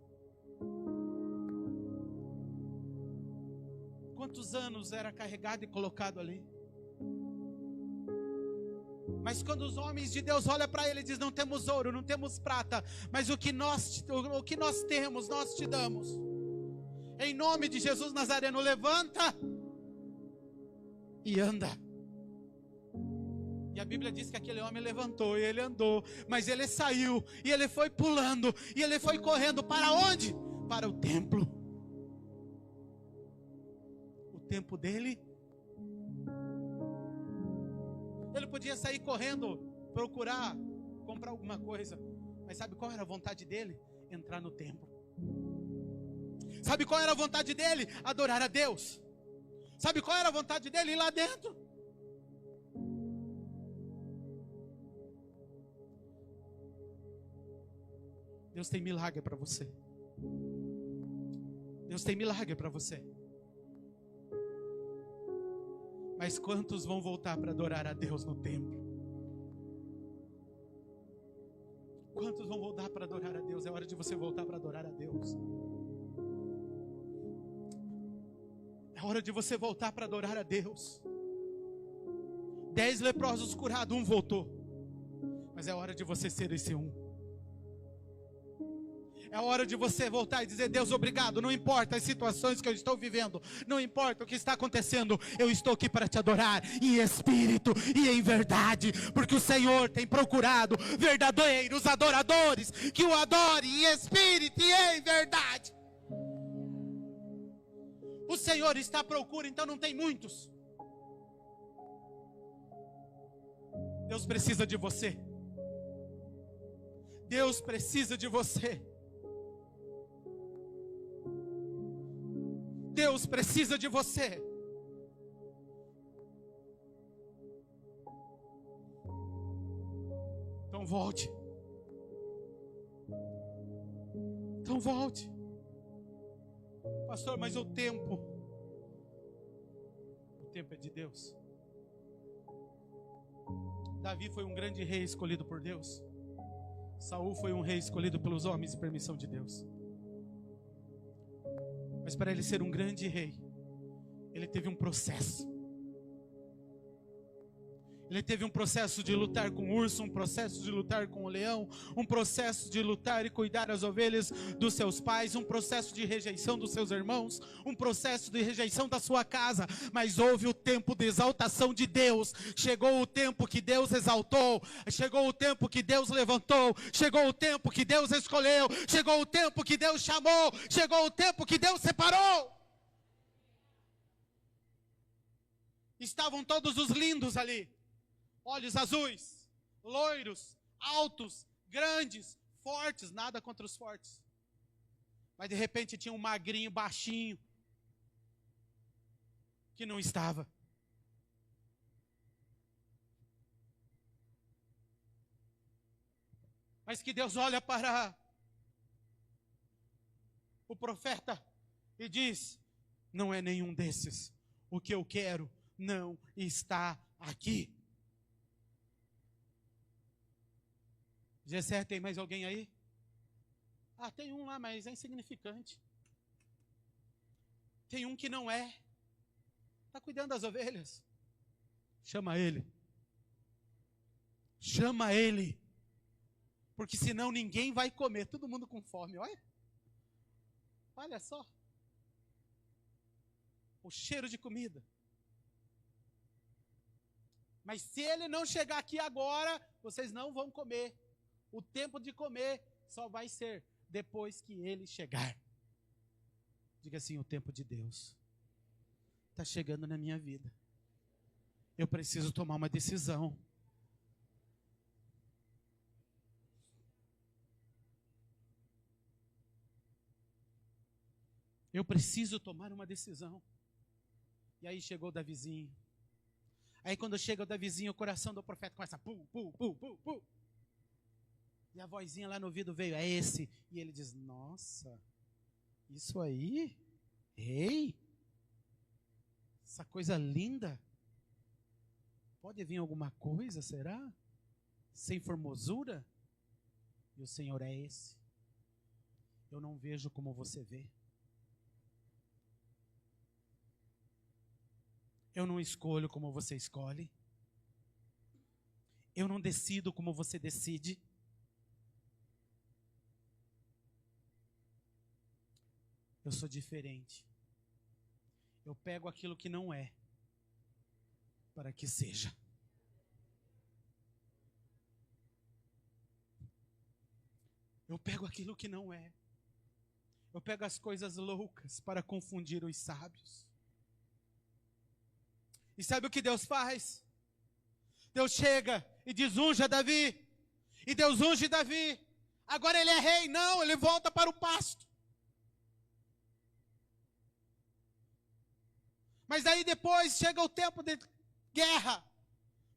Quantos anos era carregado e colocado ali? Mas quando os homens de Deus olham para ele e dizem: não temos ouro, não temos prata, mas o que nós temos, nós te damos. Em nome de Jesus Nazareno, levanta e anda. E a Bíblia diz que aquele homem levantou e ele andou, mas ele saiu e ele foi pulando e ele foi correndo para onde? Para o templo. O tempo dele. Ele podia sair correndo, procurar, comprar alguma coisa, mas sabe qual era a vontade dele? Entrar no templo. Sabe qual era a vontade dele? Adorar a Deus. Sabe qual era a vontade dele? Ir lá dentro. Deus tem milagre para você. Deus tem milagre para você. Mas quantos vão voltar para adorar a Deus no templo? Quantos vão voltar para adorar a Deus? É hora de você voltar para adorar a Deus. É hora de você voltar para adorar a Deus. 10 leprosos curados, um voltou. Mas é hora de você ser esse um. É hora de você voltar e dizer: Deus, obrigado, não importa as situações que eu estou vivendo, não importa o que está acontecendo, eu estou aqui para te adorar em espírito e em verdade, porque o Senhor tem procurado verdadeiros adoradores, que o adorem em espírito e em verdade. O Senhor está à procura, então não tem muitos. Deus precisa de você. Deus precisa de você. Deus precisa de você. Então volte. Então volte. Pastor, mas o tempo é de Deus. Davi foi um grande rei escolhido por Deus. Saul foi um rei escolhido pelos homens e permissão de Deus. Mas para ele ser um grande rei, ele teve um processo. Ele teve um processo de lutar com o urso, um processo de lutar com o leão, um processo de lutar e cuidar das ovelhas dos seus pais, um processo de rejeição dos seus irmãos, um processo de rejeição da sua casa. Mas houve o tempo de exaltação de Deus. Chegou o tempo que Deus exaltou, chegou o tempo que Deus levantou, chegou o tempo que Deus escolheu, chegou o tempo que Deus chamou, chegou o tempo que Deus separou. Estavam todos os lindos ali. Olhos azuis, loiros, altos, grandes, fortes, nada contra os fortes. Mas de repente tinha um magrinho, baixinho, que não estava. Mas que Deus olha para o profeta e diz: não é nenhum desses. O que eu quero não está aqui. Gessé, tem mais alguém aí? Ah, tem um lá, mas é insignificante. Tem um que não é. Está cuidando das ovelhas. Chama ele. Chama ele. Porque senão ninguém vai comer. Todo mundo com fome, olha. Olha só. O cheiro de comida. Mas se ele não chegar aqui agora, vocês não vão comer. O tempo de comer só vai ser depois que ele chegar. Diga assim: o tempo de Deus está chegando na minha vida. Eu preciso tomar uma decisão. Eu preciso tomar uma decisão. E aí chegou o Davizinho. Aí quando chega o Davizinho, o coração do profeta começa a pu, pu, pu, pu, pu. E a vozinha lá no ouvido veio, é esse. E ele diz, nossa, isso aí? Ei, essa coisa linda. Pode vir alguma coisa, será? Sem formosura? E o Senhor é esse. Eu não vejo como você vê. Eu não escolho como você escolhe. Eu não decido como você decide. Eu sou diferente. Eu pego aquilo que não é, para que seja. Eu pego aquilo que não é. Eu pego as coisas loucas para confundir os sábios. E sabe o que Deus faz? Deus chega e diz, unja Davi. E Deus unge Davi. Agora ele é rei. Não, ele volta para o pasto. Mas aí depois chega o tempo de guerra.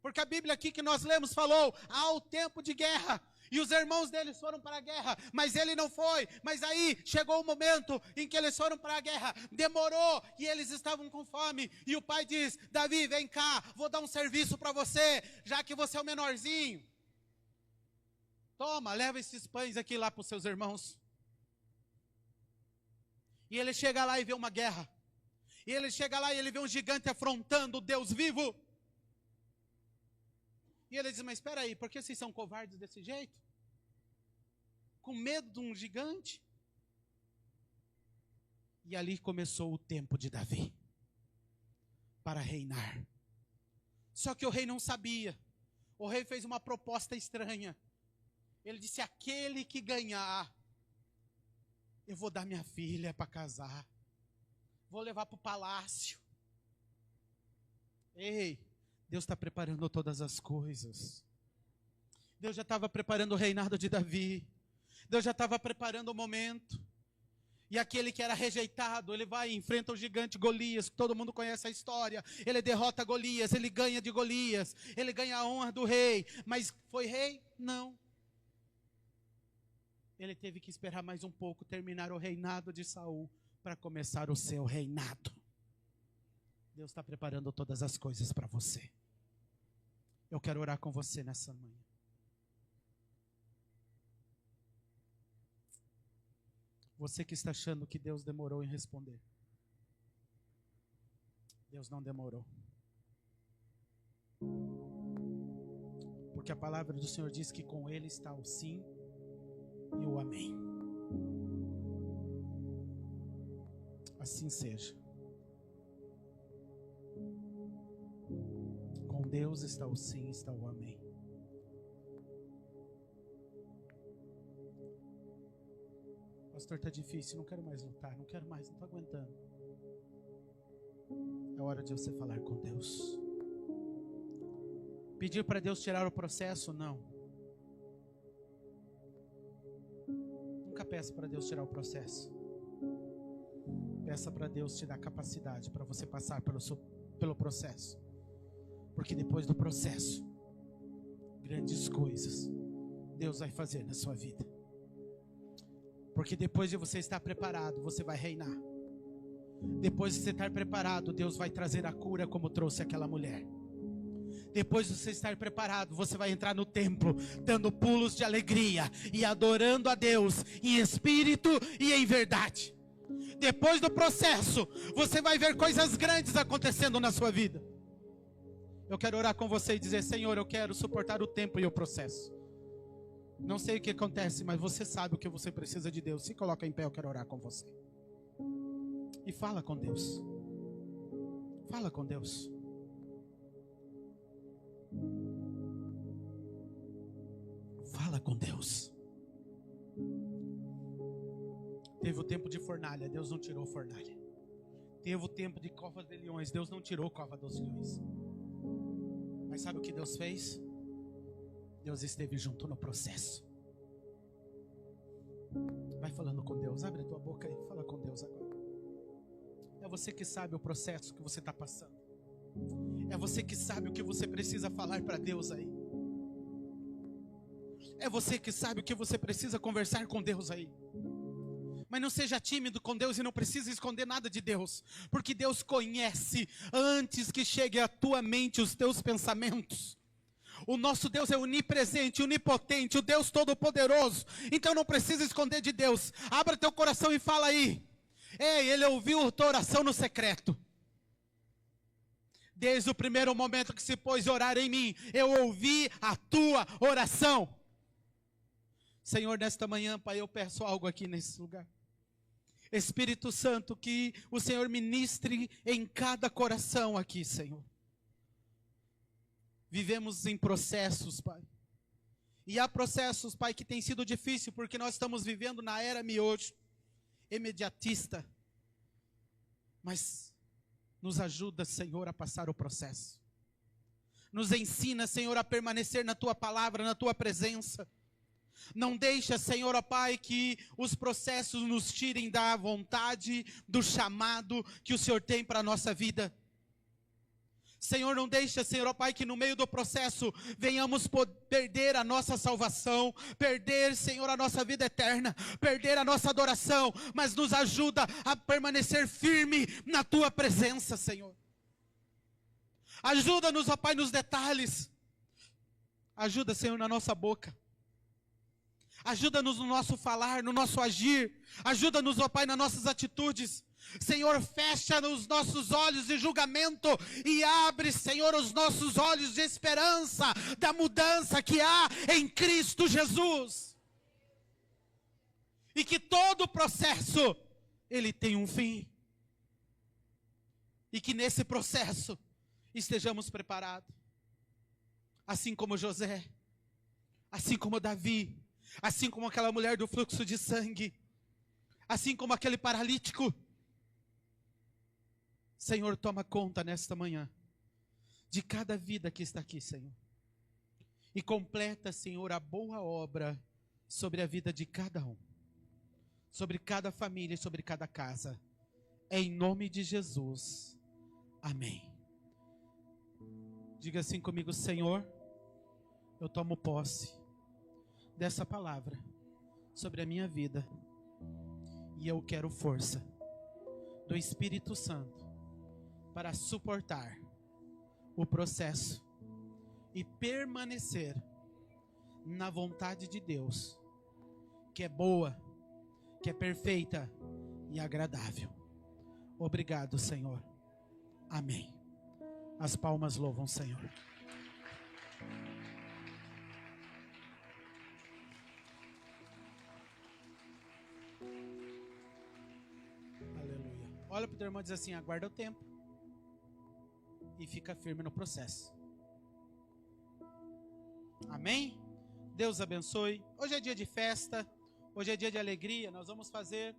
Porque a Bíblia aqui que nós lemos falou, há o tempo de guerra. E os irmãos deles foram para a guerra, mas ele não foi. Mas aí chegou o momento em que eles foram para a guerra. Demorou e eles estavam com fome. E o pai diz, Davi, vem cá, vou dar um serviço para você, já que você é o menorzinho. Toma, leva esses pães aqui lá para os seus irmãos. E ele chega lá e vê uma guerra. E ele chega lá e ele vê um gigante afrontando o Deus vivo. E ele diz, mas espera aí, por que vocês são covardes desse jeito? Com medo de um gigante? E ali começou o tempo de Davi para reinar. Só que o rei não sabia. O rei fez uma proposta estranha. Ele disse, aquele que ganhar, eu vou dar minha filha para casar. Vou levar para o palácio. Ei, Deus está preparando todas as coisas. Deus já estava preparando o reinado de Davi. Deus já estava preparando o momento. E aquele que era rejeitado, ele vai e enfrenta o gigante Golias, que todo mundo conhece a história. Ele derrota Golias, ele ganha de Golias. Ele ganha a honra do rei. Mas foi rei? Não. Ele teve que esperar mais um pouco, terminar o reinado de Saul, para começar o seu reinado. Deus está preparando todas as coisas para você. Eu quero orar com você nessa manhã. Você que está achando que Deus demorou em responder. Deus não demorou. Porque a palavra do Senhor diz que com Ele está o sim e o amém. Assim seja. Com Deus está o sim, está o amém. Pastor, está difícil, não quero mais lutar, não quero mais, não estou aguentando. É hora de você falar com Deus. Pedir para Deus tirar o processo? Não. Nunca peça para Deus tirar o processo. Peça para Deus te dar capacidade para você passar pelo processo. Porque depois do processo, grandes coisas Deus vai fazer na sua vida. Porque depois de você estar preparado, você vai reinar. Depois de você estar preparado, Deus vai trazer a cura como trouxe aquela mulher. Depois de você estar preparado, você vai entrar no templo, dando pulos de alegria e adorando a Deus em espírito e em verdade. Depois do processo, você vai ver coisas grandes acontecendo na sua vida. Eu quero orar com você e dizer, Senhor, eu quero suportar o tempo e o processo. Não sei o que acontece, mas você sabe o que você precisa de Deus. Se coloca em pé, eu quero orar com você. E fala com Deus. Fala com Deus. Fala com Deus. Teve o tempo de fornalha, Deus não tirou fornalha. Teve o tempo de cova de leões. Deus não tirou a cova dos leões. Mas sabe o que Deus fez? Deus esteve junto no processo. Vai falando com Deus. Abre a tua boca e fala com Deus agora. É você que sabe o processo que você está passando. É você que sabe o que você precisa falar para Deus aí. É você que sabe o que você precisa conversar com Deus aí. Mas não seja tímido com Deus e não precisa esconder nada de Deus. Porque Deus conhece antes que chegue à tua mente os teus pensamentos. O nosso Deus é onipresente, onipotente, o Deus todo-poderoso. Então não precisa esconder de Deus. Abra teu coração e fala aí. Ei, Ele ouviu a tua oração no secreto. Desde o primeiro momento que se pôs a orar em mim, eu ouvi a tua oração. Senhor, nesta manhã, Pai, eu peço algo aqui nesse lugar. Espírito Santo, que o Senhor ministre em cada coração aqui, Senhor. Vivemos em processos, Pai. E há processos, Pai, que tem sido difícil, porque nós estamos vivendo na era miojo, imediatista. Mas nos ajuda, Senhor, a passar o processo. Nos ensina, Senhor, a permanecer na Tua palavra, na Tua presença. Não deixa, Senhor, ó Pai, que os processos nos tirem da vontade, do chamado que o Senhor tem para a nossa vida. Senhor, não deixa, Senhor, ó Pai, que no meio do processo venhamos perder a nossa salvação, perder, Senhor, a nossa vida eterna, perder a nossa adoração, mas nos ajuda a permanecer firme na Tua presença, Senhor. Ajuda-nos, ó Pai, nos detalhes. Ajuda, Senhor, na nossa boca. Ajuda-nos no nosso falar, no nosso agir. Ajuda-nos, ó Pai, nas nossas atitudes. Senhor, fecha os nossos olhos de julgamento e abre, Senhor, os nossos olhos de esperança da mudança que há em Cristo Jesus. E que todo o processo, ele tem um fim. E que nesse processo estejamos preparados. Assim como José, assim como Davi, assim como aquela mulher do fluxo de sangue, assim como aquele paralítico. Senhor, toma conta nesta manhã de cada vida que está aqui, Senhor. E completa, Senhor, a boa obra sobre a vida de cada um, sobre cada família e sobre cada casa. Em nome de Jesus. Amém. Diga assim comigo: Senhor, eu tomo posse dessa palavra sobre a minha vida. E eu quero força do Espírito Santo para suportar o processo e permanecer na vontade de Deus, que é boa, que é perfeita e agradável. Obrigado, Senhor. Amém. As palmas louvam o Senhor. Aleluia. Olha para o teu irmão e diz assim: aguarda o tempo e fica firme no processo. Amém? Deus abençoe. Hoje é dia de festa, hoje é dia de alegria. Nós vamos fazer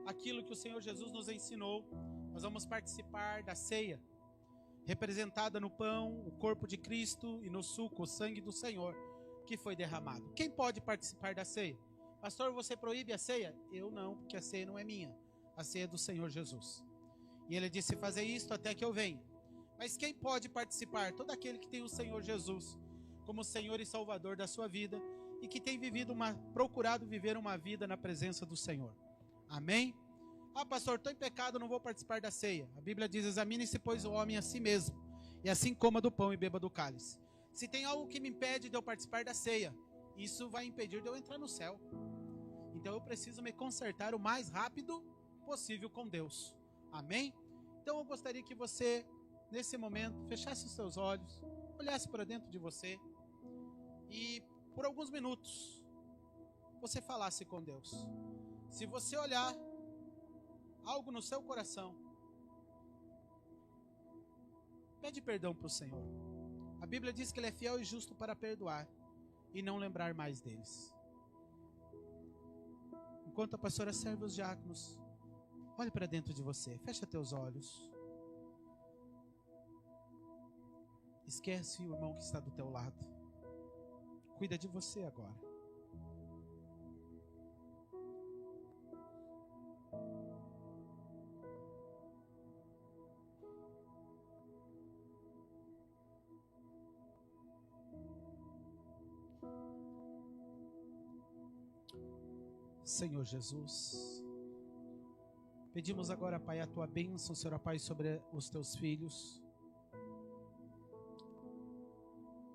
aquilo que o Senhor Jesus nos ensinou. Nós vamos participar da ceia, representada no pão, o corpo de Cristo, e no suco, o sangue do Senhor, que foi derramado. Quem pode participar da ceia? Pastor, você proíbe a ceia? Eu não, porque a ceia não é minha. A ceia é do Senhor Jesus. E Ele disse: fazer isto até que eu venha. Mas quem pode participar? Todo aquele que tem o Senhor Jesus como Senhor e Salvador da sua vida e que tem procurado viver uma vida na presença do Senhor. Amém? Ah, pastor, estou em pecado, não vou participar da ceia. A Bíblia diz: examine-se, pois, o homem a si mesmo, e assim coma do pão e beba do cálice. Se tem algo que me impede de eu participar da ceia, isso vai impedir de eu entrar no céu. Então eu preciso me consertar o mais rápido possível com Deus. Amém? Então eu gostaria que você, nesse momento, fechasse os seus olhos, olhasse para dentro de você e por alguns minutos você falasse com Deus. Se você olhar algo no seu coração, pede perdão para o Senhor. A Bíblia diz que Ele é fiel e justo para perdoar e não lembrar mais deles. Enquanto a pastora serve os diáconos, Olhe para dentro de você. Fecha teus olhos. Esquece o irmão que está do teu lado. Cuida de você agora. Senhor Jesus, pedimos agora, Pai, a Tua bênção, Senhor, Pai, sobre os Teus filhos.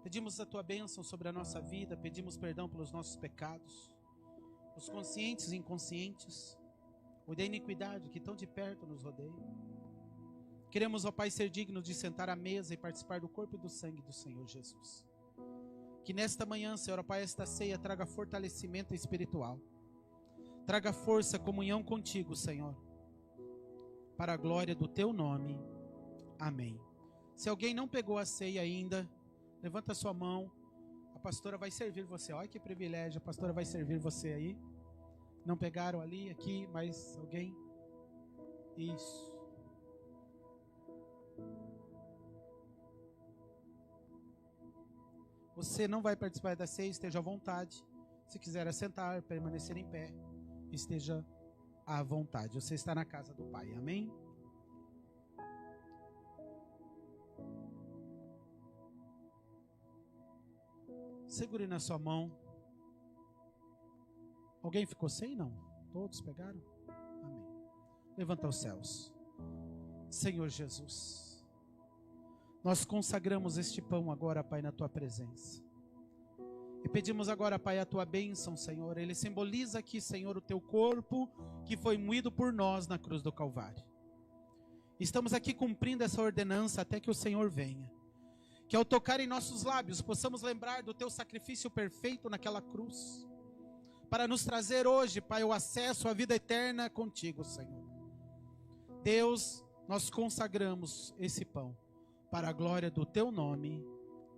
Pedimos a Tua bênção sobre a nossa vida, pedimos perdão pelos nossos pecados, os conscientes e inconscientes, o da iniquidade que tão de perto nos rodeia. Queremos, ó Pai, ser dignos de sentar à mesa e participar do corpo e do sangue do Senhor Jesus. Que nesta manhã, Senhor, ó Pai, esta ceia traga fortalecimento espiritual. Traga força, comunhão contigo, Senhor, para a glória do Teu nome. Amém. Se alguém não pegou a ceia ainda, levanta a sua mão. A pastora vai servir você. Olha que privilégio, a pastora vai servir você aí. Não pegaram ali, aqui, mas alguém? Isso. Você não vai participar da ceia, esteja à vontade. Se quiser assentar, permanecer em pé, esteja à vontade. Você está na casa do Pai, amém? Segure na sua mão. Alguém ficou sem? Não? Todos pegaram? Amém. Levanta os céus. Senhor Jesus, nós consagramos este pão agora, Pai, na Tua presença. E pedimos agora, Pai, a Tua bênção, Senhor. Ele simboliza aqui, Senhor, o Teu corpo que foi moído por nós na cruz do Calvário. Estamos aqui cumprindo essa ordenança até que o Senhor venha. Que ao tocar em nossos lábios possamos lembrar do Teu sacrifício perfeito naquela cruz, para nos trazer hoje, Pai, o acesso à vida eterna contigo, Senhor. Deus, nós consagramos esse pão para a glória do Teu nome.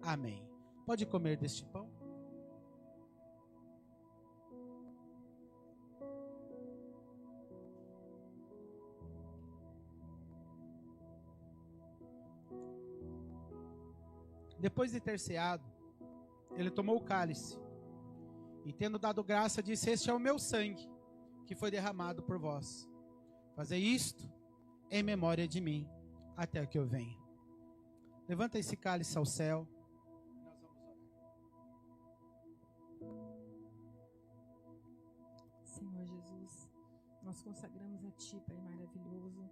Amém. Pode comer deste pão. Depois de ter ceado, ele tomou o cálice e, tendo dado graça, disse: este é o meu sangue, que foi derramado por vós. Fazei isto em memória de mim, até que eu venha. Levanta esse cálice ao céu. Senhor Jesus, nós consagramos a Ti, Pai maravilhoso,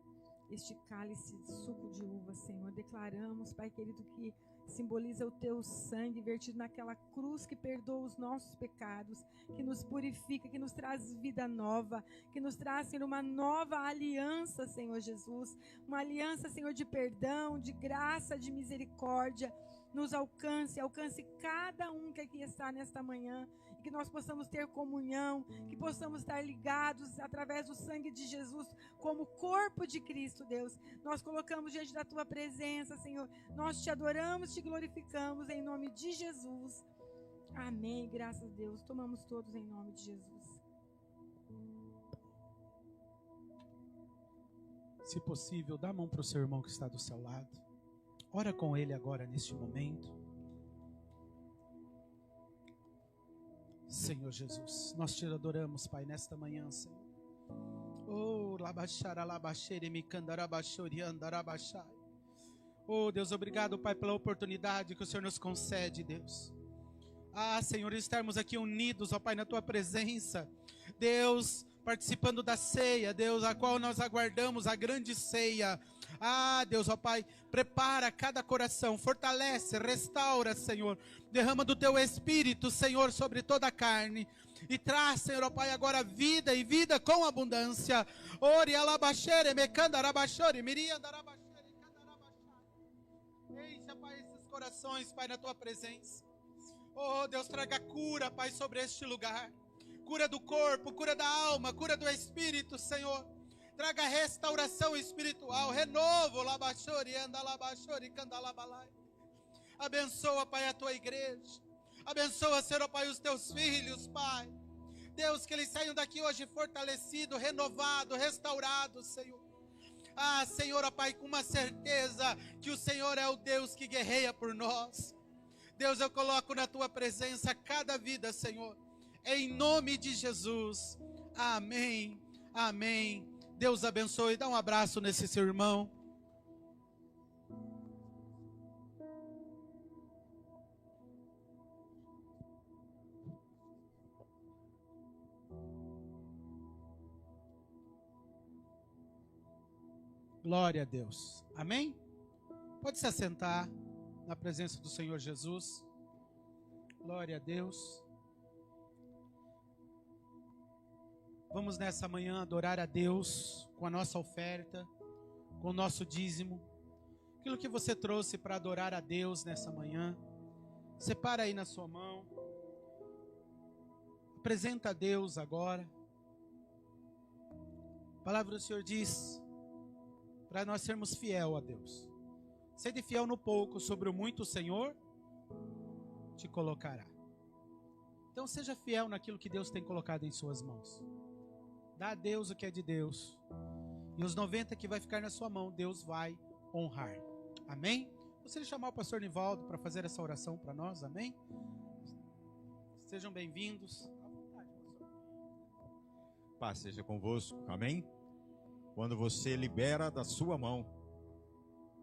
este cálice de suco de uva, Senhor. Declaramos, Pai querido, que simboliza o Teu sangue vertido naquela cruz que perdoa os nossos pecados, que nos purifica, que nos traz vida nova, que nos traz, Senhor, uma nova aliança, Senhor Jesus. Uma aliança, Senhor, de perdão, de graça, de misericórdia. Nos alcance cada um que aqui está nesta manhã, e que nós possamos ter comunhão, que possamos estar ligados através do sangue de Jesus como corpo de Cristo, Deus. Nós colocamos diante da Tua presença, Senhor. Nós Te adoramos, Te glorificamos em nome de Jesus. Amém, graças a Deus. Tomamos todos em nome de Jesus. Se possível, dá a mão para o seu irmão que está do seu lado. Ora com ele agora neste momento. Senhor Jesus, nós Te adoramos, Pai, nesta manhã, Senhor. Oh, labaxara, labaxere, me candarabachori, andarabachai. Oh, Deus, obrigado, Pai, pela oportunidade que o Senhor nos concede, Deus. Ah, Senhor, estarmos aqui unidos, ó Pai, na Tua presença. Deus, participando da ceia, Deus, a qual nós aguardamos a grande ceia. Ah, Deus, ó Pai, prepara cada coração, fortalece, restaura, Senhor. Derrama do Teu Espírito, Senhor, sobre toda a carne. E traz, Senhor, ó Pai, agora vida e vida com abundância. Ori alabaxere, mecandarabachore, miriandarabachere, candarabachare. Encha, Pai, esses corações, Pai, na Tua presença. Oh, Deus, traga cura, Pai, sobre este lugar. Cura do corpo, cura da alma, cura do espírito, Senhor. Traga restauração espiritual, renovo, labachori, andalabachori, candalabalai. Abençoa, Pai, a Tua igreja. Abençoa, Senhor, Pai, os Teus filhos, Pai. Deus, que eles saiam daqui hoje fortalecidos, renovados, restaurados, Senhor. Ah, Senhor, ó Pai, com uma certeza que o Senhor é o Deus que guerreia por nós. Deus, eu coloco na Tua presença cada vida, Senhor, em nome de Jesus. Amém, amém. Deus abençoe. Dá um abraço nesse seu irmão. Glória a Deus. Amém? Pode se assentar na presença do Senhor Jesus. Glória a Deus. Vamos nessa manhã adorar a Deus com a nossa oferta, com o nosso dízimo. Aquilo que você trouxe para adorar a Deus nessa manhã, separa aí na sua mão. Apresenta a Deus agora. A palavra do Senhor diz para nós sermos fiel a Deus. Sede fiel no pouco, sobre o muito o Senhor te colocará. Então seja fiel naquilo que Deus tem colocado em suas mãos. Dá a Deus o que é de Deus. E os 90 que vai ficar na sua mão, Deus vai honrar. Amém? Gostaria de chamar o pastor Nivaldo para fazer essa oração para nós. Amém? Sejam bem-vindos. À vontade, pastor. Paz seja convosco. Amém? Quando você libera da sua mão,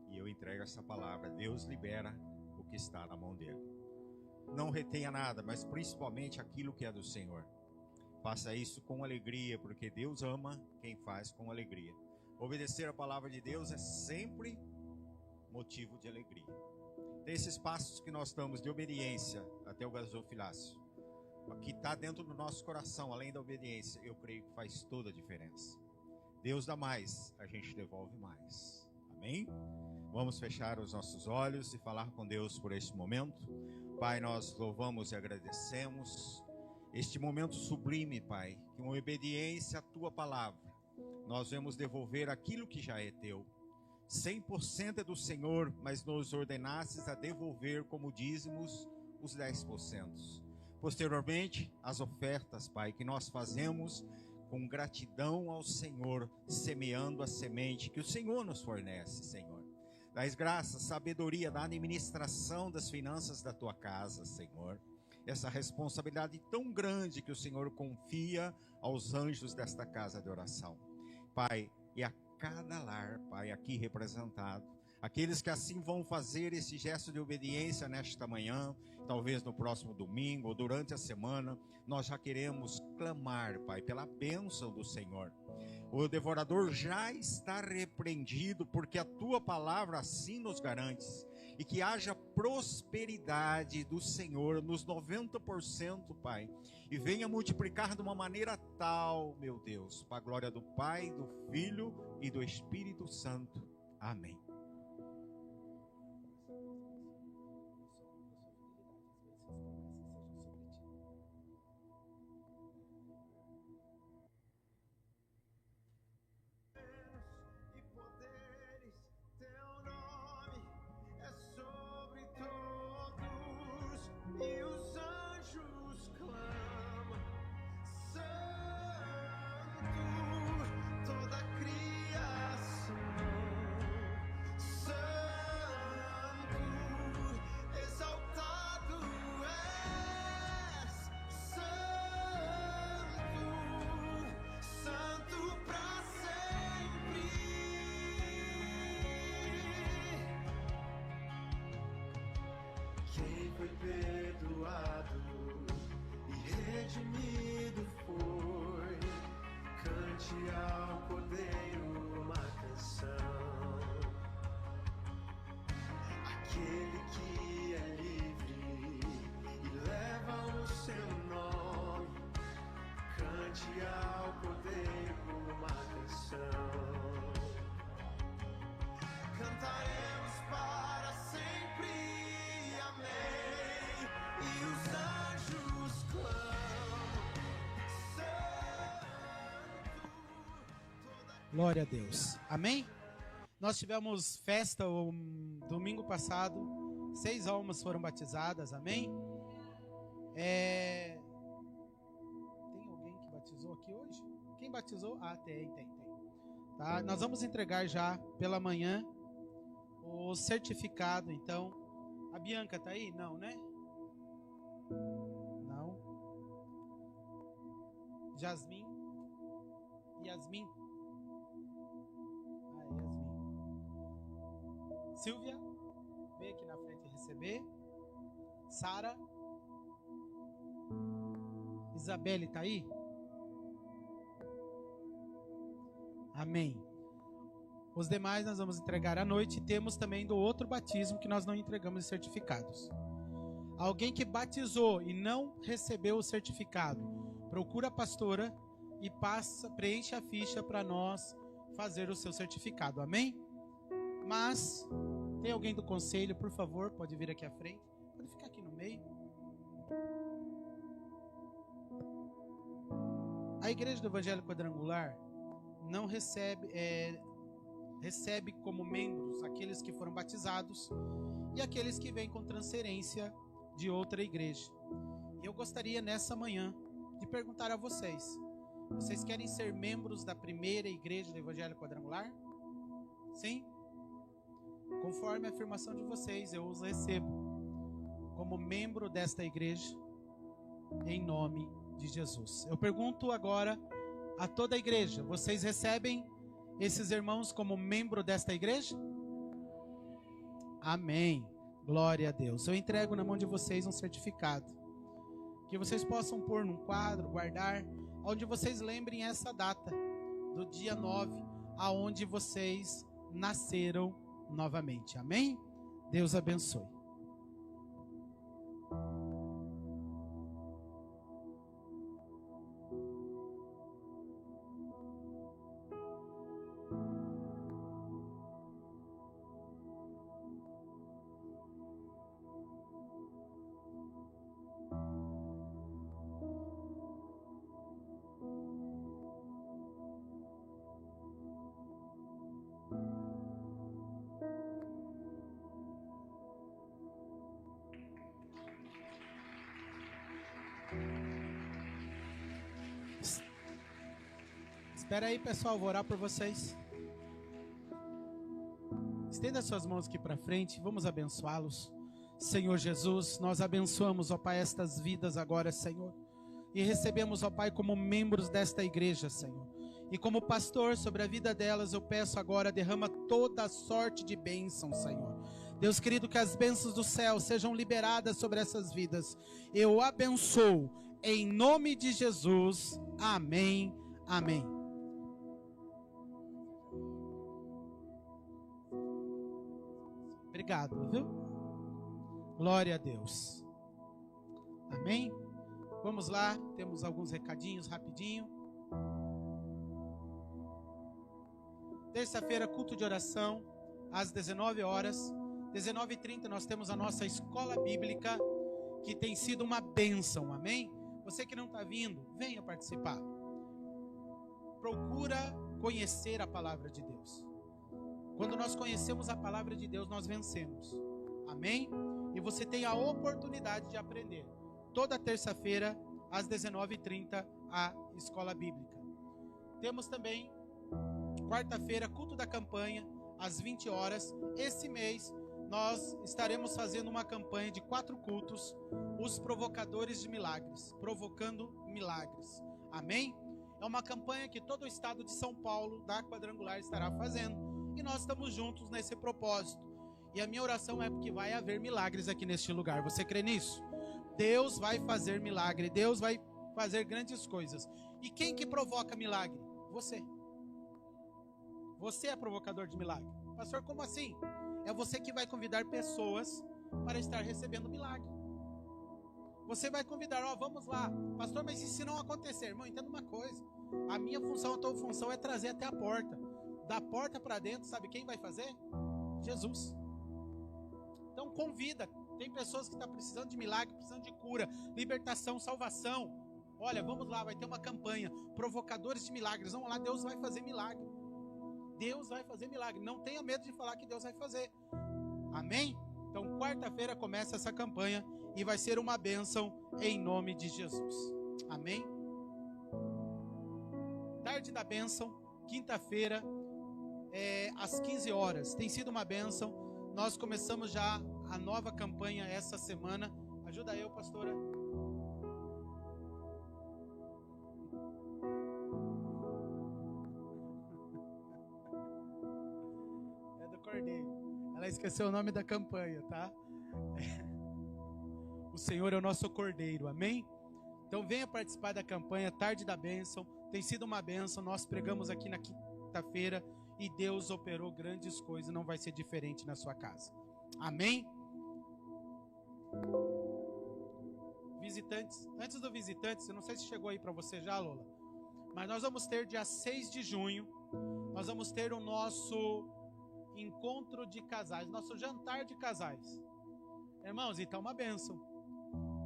e eu entrego essa palavra, Deus libera o que está na mão dele. Não retenha nada, mas principalmente aquilo que é do Senhor. Faça isso com alegria, porque Deus ama quem faz com alegria. Obedecer a palavra de Deus é sempre motivo de alegria. Desses passos que nós estamos de obediência até o gasofilácio, o que está dentro do nosso coração, além da obediência, eu creio que faz toda a diferença. Deus dá mais, a gente devolve mais. Amém? Vamos fechar os nossos olhos e falar com Deus por este momento. Pai, nós louvamos e agradecemos este momento sublime, Pai, que uma obediência à Tua palavra, nós vamos devolver aquilo que já é Teu. 100% é do Senhor, mas nos ordenasses a devolver como dízimos os 10%. Posteriormente, as ofertas, Pai, que nós fazemos com gratidão ao Senhor, semeando a semente que o Senhor nos fornece, Senhor. Dás graça, sabedoria da administração das finanças da Tua casa, Senhor. Essa responsabilidade tão grande que o Senhor confia aos anjos desta casa de oração. Pai, e a cada lar, Pai, aqui representado, aqueles que assim vão fazer esse gesto de obediência nesta manhã, talvez no próximo domingo ou durante a semana, nós já queremos clamar, Pai, pela bênção do Senhor. O devorador já está repreendido, porque a Tua palavra assim nos garante. E que haja prosperidade do Senhor nos 90%, Pai. E venha multiplicar de uma maneira tal, meu Deus, para a glória do Pai, do Filho e do Espírito Santo. Amém. E os anjos clamam, Santo, toda a criação, Santo, exaltado és, Santo, Santo pra sempre. Quem foi perdoado e redimido foi, cante ao Cordeiro uma canção. Aquele que é livre e leva o seu nome, cante ao Cordeiro uma canção. Cantaremos para sempre. E os anjos clamam, Santo, Glória a Deus. Amém? Nós tivemos festa o domingo passado. 6 almas foram batizadas. Amém? Tem alguém? aqui hoje? Quem batizou? Ah, tem. Tá? Nós vamos entregar já pela manhã o certificado, então. A Bianca tá aí? Não, né? Não. Yasmin? Ah, é Yasmin. Silvia? Vem aqui na frente receber. Sara? Isabelle tá aí? Amém. Os demais nós vamos entregar à noite. Temos também do outro batismo que nós não entregamos os certificados. Alguém que batizou e não recebeu o certificado, procura a pastora e preenche a ficha para nós fazer o seu certificado. Amém? Mas tem alguém do conselho, por favor, pode vir aqui à frente. Pode ficar aqui no meio. A Igreja do Evangelho Quadrangular não recebe como membros aqueles que foram batizados e aqueles que vêm com transferência de outra igreja. E eu gostaria nessa manhã de perguntar a vocês: vocês querem ser membros da primeira igreja do Evangelho Quadrangular? Sim? Conforme a afirmação de vocês, eu os recebo como membro desta igreja em nome de Jesus. Eu pergunto agora a toda a igreja: vocês recebem esses irmãos como membro desta igreja? Amém. Glória a Deus. Eu entrego na mão de vocês um certificado que vocês possam pôr num quadro, guardar, onde vocês lembrem essa data do dia 9, aonde vocês nasceram novamente. Amém? Deus abençoe. Espera aí, pessoal, vou orar por vocês. Estenda suas mãos aqui para frente, vamos abençoá-los. Senhor Jesus, nós abençoamos, ó Pai, estas vidas agora, Senhor. E recebemos, ó Pai, como membros desta igreja, Senhor. E como pastor sobre a vida delas, eu peço agora, derrama toda a sorte de bênção, Senhor. Deus querido, que as bênçãos do céu sejam liberadas sobre essas vidas. Eu abençoo, em nome de Jesus. Amém, amém. Obrigado, viu? Glória a Deus. Amém? Vamos lá, temos alguns recadinhos rapidinho. Terça-feira, culto de oração, às 19 horas. 19h30 nós temos a nossa escola bíblica, que tem sido uma bênção, amém? Você que não está vindo, venha participar. Procura conhecer a palavra de Deus. Quando nós conhecemos a palavra de Deus, nós vencemos. Amém? E você tem a oportunidade de aprender. Toda terça-feira, às 19h30, a escola bíblica. Temos também, quarta-feira, culto da campanha, às 20 horas. Esse mês, nós estaremos fazendo uma campanha de 4 cultos, os provocadores de milagres, provocando milagres. Amém? É uma campanha que todo o estado de São Paulo, da Quadrangular, estará fazendo. E nós estamos juntos nesse propósito. E a minha oração é porque vai haver milagres aqui neste lugar. Você crê nisso? Deus vai fazer milagre. Deus vai fazer grandes coisas. E quem que provoca milagre? Você. Você é provocador de milagre. Pastor, como assim? É você que vai convidar pessoas para estar recebendo milagre. Você vai convidar, vamos lá. Pastor, mas e se não acontecer? Irmão, entenda uma coisa. A minha função, a tua função é trazer até a porta. Da porta para dentro, sabe quem vai fazer? Jesus. Então convida. Tem pessoas que estão precisando de milagre, precisando de cura, libertação, salvação. Olha, vamos lá, vai ter uma campanha. Provocadores de milagres. Vamos lá, Deus vai fazer milagre. Deus vai fazer milagre. Não tenha medo de falar que Deus vai fazer. Amém? Então quarta-feira começa essa campanha e vai ser uma bênção em nome de Jesus. Amém? Tarde da Bênção, quinta-feira, às 15 horas. Tem sido uma bênção. Nós começamos já a nova campanha essa semana. Ajuda eu, pastora. É do Cordeiro. Ela esqueceu o nome da campanha, tá? O Senhor é o nosso Cordeiro, amém? Então venha participar da campanha Tarde da Bênção. Tem sido uma bênção. Nós pregamos aqui na quinta-feira e Deus operou grandes coisas. Não vai ser diferente na sua casa. Amém? Visitantes, antes do visitantes, eu não sei se chegou aí para você já, Lola, mas nós vamos ter dia 6 de junho, nós vamos ter o nosso encontro de casais, nosso jantar de casais. Irmãos, então uma bênção,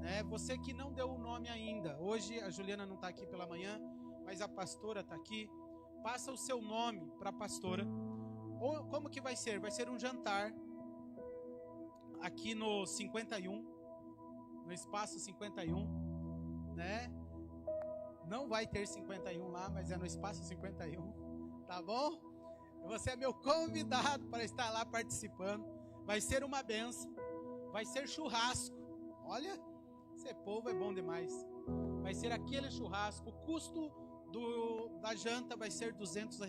né? Você que não deu o nome ainda, hoje a Juliana não está aqui pela manhã, mas a pastora está aqui, passa o seu nome para a pastora. Ou como que vai ser? Vai ser um jantar aqui no 51, no espaço 51, né? Não vai ter 51 lá, mas é no espaço 51, tá bom? Você é meu convidado para estar lá participando. Vai ser uma bênção, vai ser churrasco. Olha, esse povo é bom demais. Vai ser aquele churrasco, o custo da janta vai ser R$200.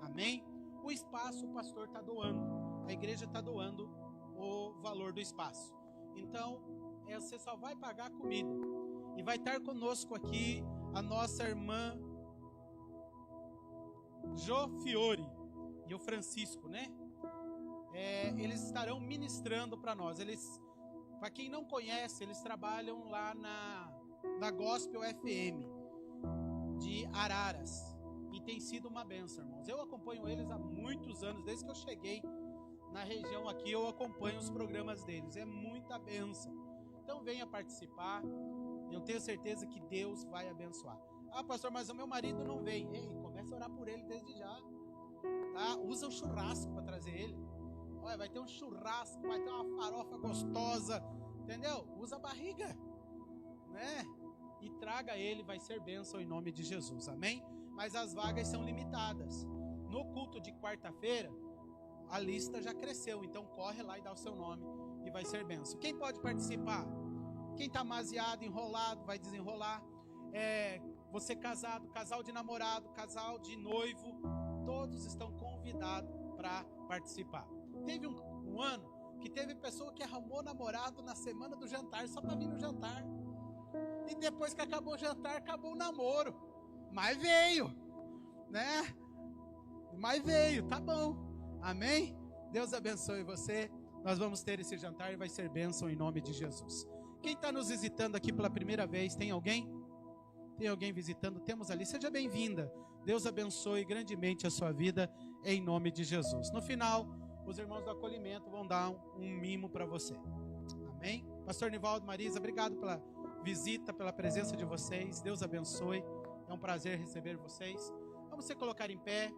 Amém? O espaço o pastor está doando, a igreja está doando o valor do espaço. Então, você só vai pagar a comida. E vai estar conosco aqui a nossa irmã Jo Fiore e o Francisco, né? Eles estarão ministrando para nós. Para quem não conhece, eles trabalham lá na Gospel FM de Araras. E tem sido uma bênção, irmãos. Eu acompanho eles há muitos anos, desde que eu cheguei na região aqui, eu acompanho os programas deles. É muita bênção. Então venha participar. Eu tenho certeza que Deus vai abençoar. Ah, pastor, mas o meu marido não vem. Ei, começa a orar por ele desde já. Tá? Usa o churrasco para trazer ele. Olha, vai ter um churrasco, vai ter uma farofa gostosa. Entendeu? Usa a barriga, né? E traga ele, vai ser bênção em nome de Jesus. Amém? Mas as vagas são limitadas. No culto de quarta-feira, a lista já cresceu. Então corre lá e dá o seu nome e vai ser bênção. Quem pode participar? Quem está maziado, enrolado, vai desenrolar. Você casado, casal de namorado, casal de noivo, todos estão convidados para participar. Teve um ano que teve pessoa que arrumou namorado na semana do jantar, só para vir no jantar. E depois que acabou o jantar, acabou o namoro. Mas veio, né? Mas veio, tá bom. Amém? Deus abençoe você. Nós vamos ter esse jantar e vai ser bênção em nome de Jesus. Quem está nos visitando aqui pela primeira vez, tem alguém? Tem alguém visitando? Temos ali. Seja bem-vinda. Deus abençoe grandemente a sua vida em nome de Jesus. No final, os irmãos do acolhimento vão dar um mimo para você. Amém? Pastor Nivaldo, Marisa, obrigado pela visita, pela presença de vocês. Deus abençoe. É um prazer receber vocês. Vamos se colocar em pé.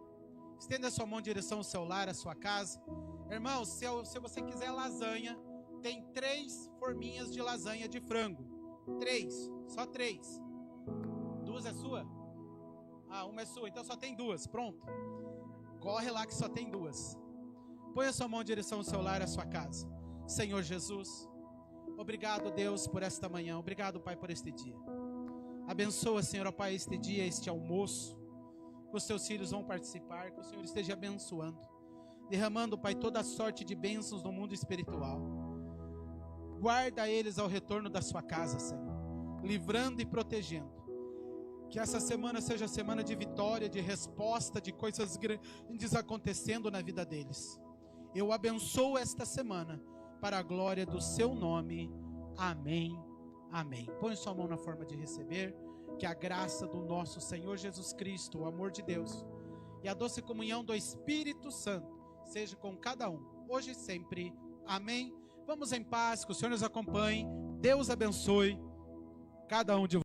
Estenda a sua mão em direção ao seu lar, à sua casa. Irmãos, se você quiser lasanha, tem 3 forminhas de lasanha de frango. 3, só 3. 2 é sua? Ah, uma é sua, então só tem 2, pronto. Corre lá que só tem 2. Põe a sua mão em direção ao seu lar, à sua casa. Senhor Jesus, obrigado, Deus, por esta manhã. Obrigado, Pai, por este dia. Abençoa, Senhor, ó Pai, este dia, este almoço. Que os teus filhos vão participar, que o Senhor esteja abençoando. Derramando, Pai, toda a sorte de bênçãos no mundo espiritual. Guarda eles ao retorno da sua casa, Senhor. Livrando e protegendo. Que essa semana seja semana de vitória, de resposta, de coisas grandes acontecendo na vida deles. Eu abençoo esta semana para a glória do seu nome. Amém. Amém. Põe sua mão na forma de receber. Que a graça do nosso Senhor Jesus Cristo, o amor de Deus e a doce comunhão do Espírito Santo seja com cada um, hoje e sempre. Amém. Vamos em paz, que o Senhor nos acompanhe. Deus abençoe cada um de vocês.